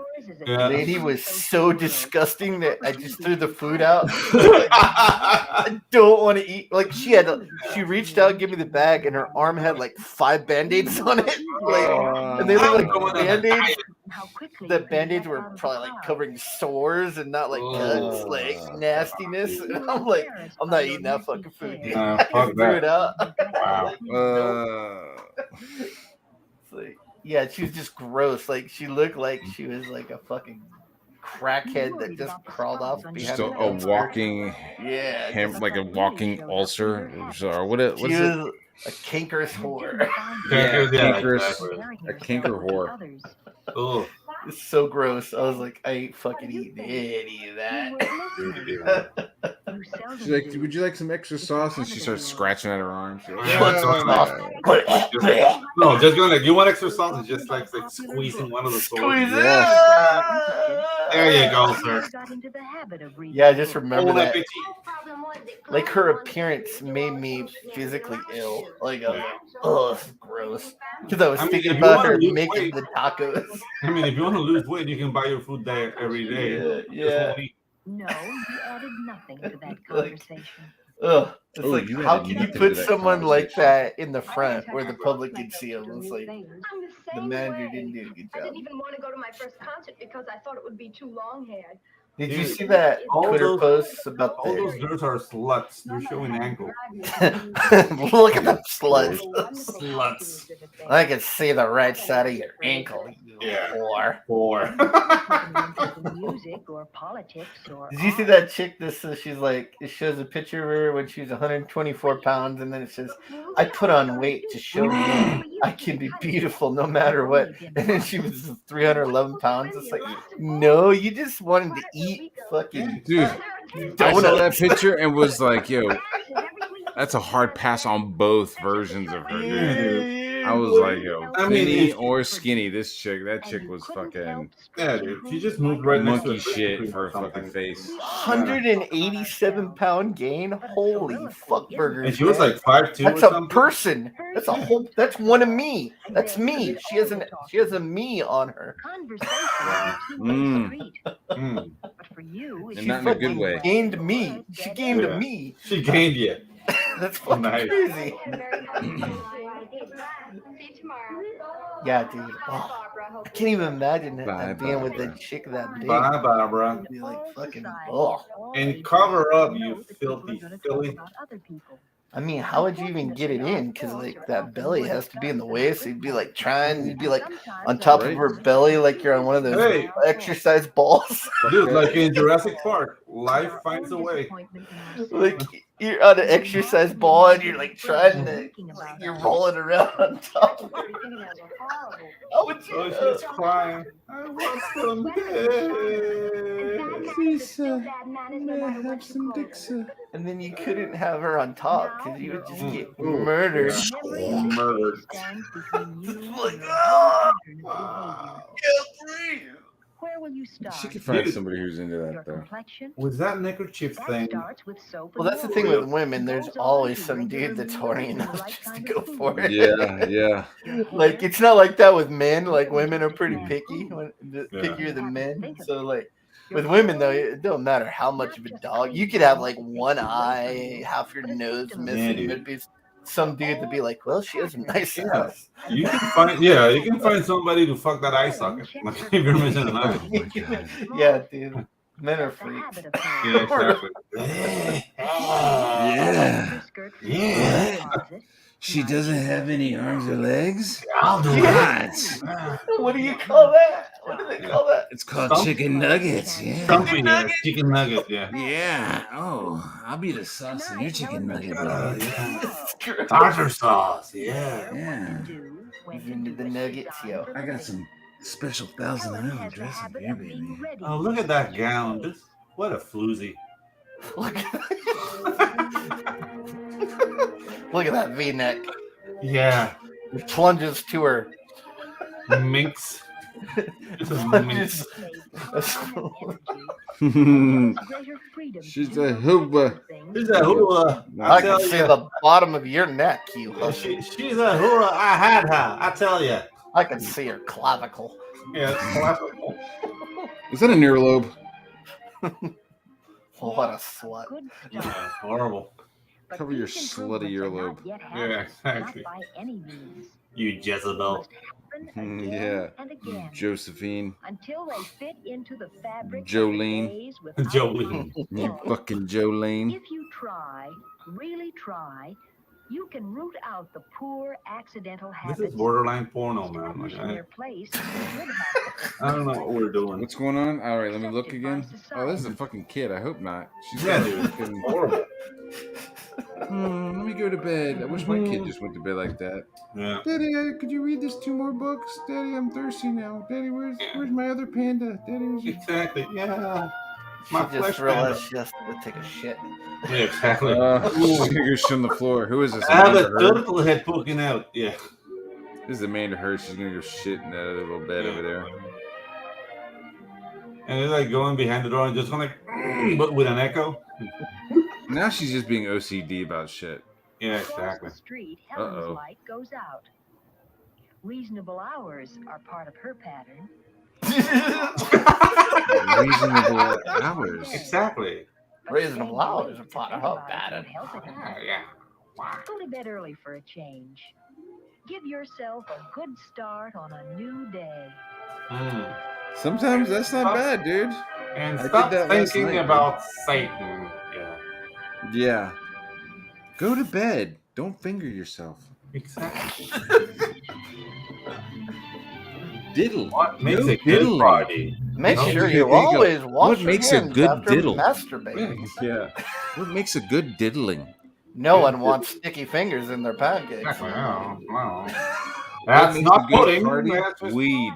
lady was so disgusting that I just threw the food out. I don't want to eat. Like she reached out, give me the bag, and her arm had like 5 Band-Aids on it. Like, and they look like Band-Aids. The Band-Aids were probably like covering sores and not like cuts, like nastiness. And I'm like, I'm not eating that fucking food, dude. I Fuck threw it that. out. Wow. It's like, yeah, she was just gross. Like she looked like she was like a fucking crackhead that just crawled off behind Just a a dumpster. walking, Yeah, like a walking ulcer. Or what it? She What's it? was a cankerous whore. Yeah, Yeah, cankerous, exactly. a canker whore. Oh, It's so gross. I was like, I ain't fucking eating any of that. She's like, "Would you like some extra sauce?" And she starts scratching at her arm. She's like, You want some sauce? No, just going like, you want extra sauce? It's just like squeezing one of the sauces. Squeeze it. Yes. There you go, sir. Yeah, I just remember Bon that. appetit. Like her appearance made me physically ill. Like, I was like, oh, this is gross. Because I was thinking if you about wanna her lose making weight- the tacos. I mean, if you want to lose weight, you can buy your food there every day. Yeah. No, you added nothing to that Like, conversation. ugh. It's Oh, like, you how added can you nothing to put that someone like conversation. that in the front where the public can see them? It's like, I'm the the same manager way. didn't do a good I job. didn't even want to go to my first concert because I thought it would be too long-haired. Did you Dude, see that all Twitter those- post about All those the... girls are sluts. They're showing ankle. Look at them sluts. Sluts. I can see the right side of your ankle, you Yeah. whore. Music or politics or Did you see that chick? She's like, it shows a picture of her when she was 124 pounds, and then it says, I put on weight to show men I can be beautiful no matter what. And then she was 311 pounds. It's like, no, you just wanted to eat fucking Dude, I donuts. saw that picture and was like, "Yo, that's a hard pass on both versions of her." Dude. I was like, "Yo, I mean, skinny if- or skinny." That chick was fucking Yeah, dude. She just moved right next to monkey a shit for a something. fucking face. 187-pound gain. Holy fuck burgers! And she was man. like 5'2" That's or a something. person. That's a whole. That's one of me. That's me. She has a me on her. Mm. Mm. And not in a good way. Gained me. She gained Yeah. me. She gained you. That's fucking Nice. crazy. See you tomorrow. Yeah, dude. Oh, I can't even imagine Bye, being with a Barbara. chick that big. Bye, Barbara. Be like fucking. Oh. And cover up, you filthy filly. I mean, how would you even get it in? Because like that belly has to be in the way, so you'd be like you'd be like on top of her belly, like you're on one of those Hey. exercise balls. Dude, like in Jurassic Park, life finds a way. Like you're on an exercise ball and you're like trying to, you're rolling around on top of her. How would you? Oh, she's crying. I want some dick. And then you couldn't have her on top because you would just get Ooh, murdered. yeah. Murdered. Like, oh, Where will you start? She could find Dude. somebody who's into Your that though. complexion? Was that neckerchief That thing? starts with soap Well, that's the and thing water. with women. There's always some dude that's horny enough just to go for it. Yeah, yeah. Like it's not like that with men. Like women are pretty picky, Yeah. pickier than men. So like with women though, it don't matter how much of a dog. You could have like one eye, half your nose missing. dude. There'd be some dude to be like, well, she has a nice ass. You can find somebody to fuck that eye socket. Like if you're missing an eye. Yeah, dude. Men are freaks. Yeah, exactly. Yeah. Yeah. She doesn't have any arms or legs? I'll do What? What do you call that? What do they call that? It's called Stump- chicken nuggets. Yeah. Something, yeah. Chicken nugget, yeah. Yeah. Oh, I'll be the sauce in your chicken nugget, baby. Tartar sauce, yeah. Yeah. He's into the nuggets, yo. I got some special Thousand Island dressing here, baby. Oh, look at that gown. What a floozy. Look at that V-neck. Yeah. He plunges to her. Minx. Plunges. She's a hooba. She's a hooah. I can see the bottom of your neck, you hussy. She's a hooah. I had her. I tell you. I can see her clavicle. Yeah, it's clavicle. Is that a earlobe? What a slut. Yeah, horrible. Cover your slutty earlobe. Yeah, exactly. You Jezebel. Yeah. Josephine. Until they fit into the fabric Jolene. Jolene. You fucking Jolene. If you try, really try, you can root out the poor accidental habits. This is borderline porno, man. Like, I don't know what we're doing. What's going on? All right, let me look again. Oh, this is a fucking kid. I hope not. She's Yeah, got dude. fucking... Horrible. Let me go to bed. I wish my kid just went to bed like that. Yeah. Daddy, could you read this 2 more books? Daddy, I'm thirsty now. Daddy, where's my other panda? Daddy, where's your... Exactly. Yeah. She just realized she has to take a shit. Yeah, exactly. She's gonna go shit on the floor. Who is this? I have a Amanda Heard? turtle head poking out. Yeah. This is Amanda Heard. She's gonna go shit in that other little bed over there. And they're like going behind the door and just going like, but with an echo. Now she's just being OCD about shit. Yeah, exactly. Street, Helen's light goes out. Reasonable hours are part of her pattern. Reasonable hours. Exactly. Reasonable hours are part of her pattern. Yeah. Go to bed early for a change. Give yourself a good start on a new day. Sometimes that's not bad, dude. And I stop did that last thinking night, about Satan. Yeah. Yeah. Go to bed. Don't finger yourself. Exactly. Diddle. What makes No a good diddling. party? Make No, sure there you you go. always wash What your makes a hands good after diddle? masturbating. Yeah. What makes a good diddling? No one wants sticky fingers in their pancakes. Wow. What That's makes not a good pudding. party? That's just... Weed.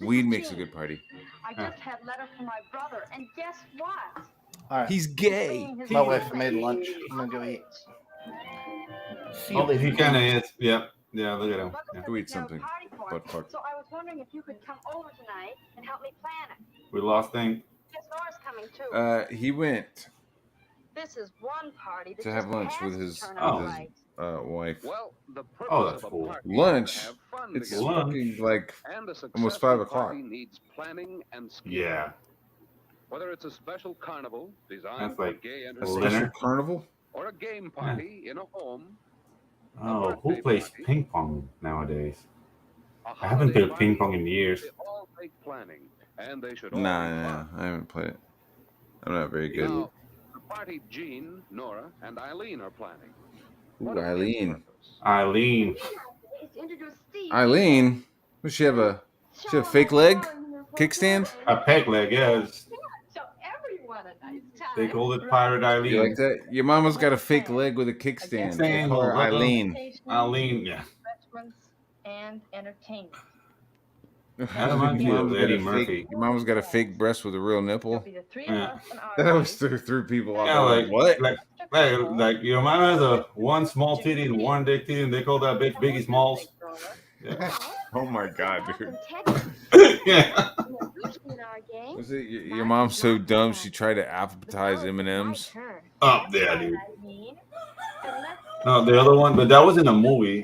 Weed makes a good party. I just had a letter from my brother, and guess what? All right. He's gay. My wife made lunch. I'm gonna go eat. See you Oh, later. he kind of is. Yeah. Yeah, look at him. Yeah. Go eat something. Butt fuck. So I was wondering if you could come over tonight and help me plan it. We lost thing. Guess Laura's coming too. He went This is one party that to have just lunch has with to his, turn out right. wife. Well, the purpose Oh, that's of a cool. party Lunch? is to have fun It's together. fucking like And a almost successful 5 o'clock. party needs planning and skill. Yeah. Whether it's a special carnival designed That's for like gay A entertainment special carnival? or a game party in a home, Oh, who plays ping pong nowadays? a I haven't holiday played ping party, pong in years. they all take planning, and they should all Nah, be nah, fun. I haven't played it. I'm not very good. Now, the party Jean, Nora, and Eileen are planning. Ooh, Eileen. Eileen. Eileen? Does she have a fake leg? Kickstand? A peg leg, yeah. So everyone a nice time. They call it Pirate Eileen. You like that? Your mama's got a fake leg with a kickstand. They call her Eileen. Eileen, yeah. Restaurants and entertainment. That reminds me of Eddie Murphy. Your mama's got a fake breast with a real nipple. Yeah. That always threw people off. Yeah, Like, what? Like your mom has a one small titty and one big titty, and they call that bitch Biggie Smalls. Yeah. Oh my god, dude. Yeah. Was it your mom's so dumb she tried to appetize M&Ms? Oh, yeah, dude. No, the other one, but that was in a movie.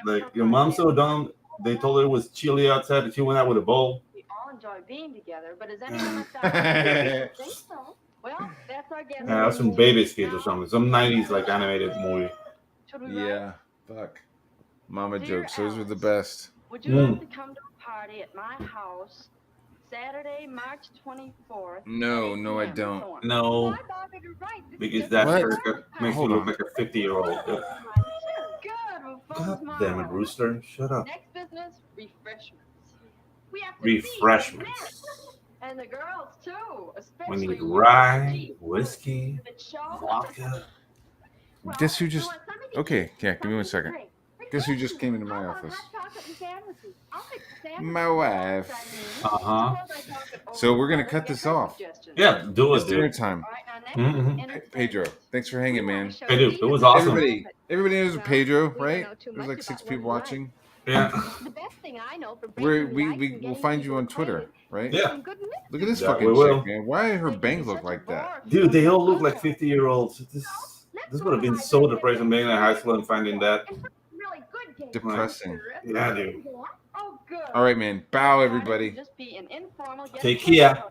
Like your mom's so dumb. They told her it was chilly outside, and she went out with a bowl. We all enjoy being together, but is anyone left out? I think so. Well, that's our guess. Yeah, that was some Baby Skits or something. Some 90s like animated movie. Yeah, fuck. Mama jokes, those were the best. Would you like to come to a party at my house Saturday, March 24th? No, I don't. No, because that What? haircut makes you Hold look on. like a 50-year-old. Good. Well, God damn it, Rooster. Shut up. Next business, refreshments. We have to Refreshments. and the girls too, We especially need you. rye, whiskey, If it's show, vodka. Guess who just... Okay, yeah, give me 1 second. Guess who just came into my office? My wife. Uh-huh. So we're gonna cut this off. Yeah, do it, It's dinner dude. time. Mm-hmm. Pedro, thanks for hanging, man. Hey, dude, it was awesome. Everybody knows Pedro, right? There's like 6 people watching. Yeah. We'll find you on Twitter, right? Yeah. Look at this Yeah, fucking we chick, will. man. Why do her bangs look like that? Dude, they all look like 50-year-olds. This would have been so depressing being in high school and finding that. Depressing. Yeah, dude. All right, man. Bow, everybody. Take care.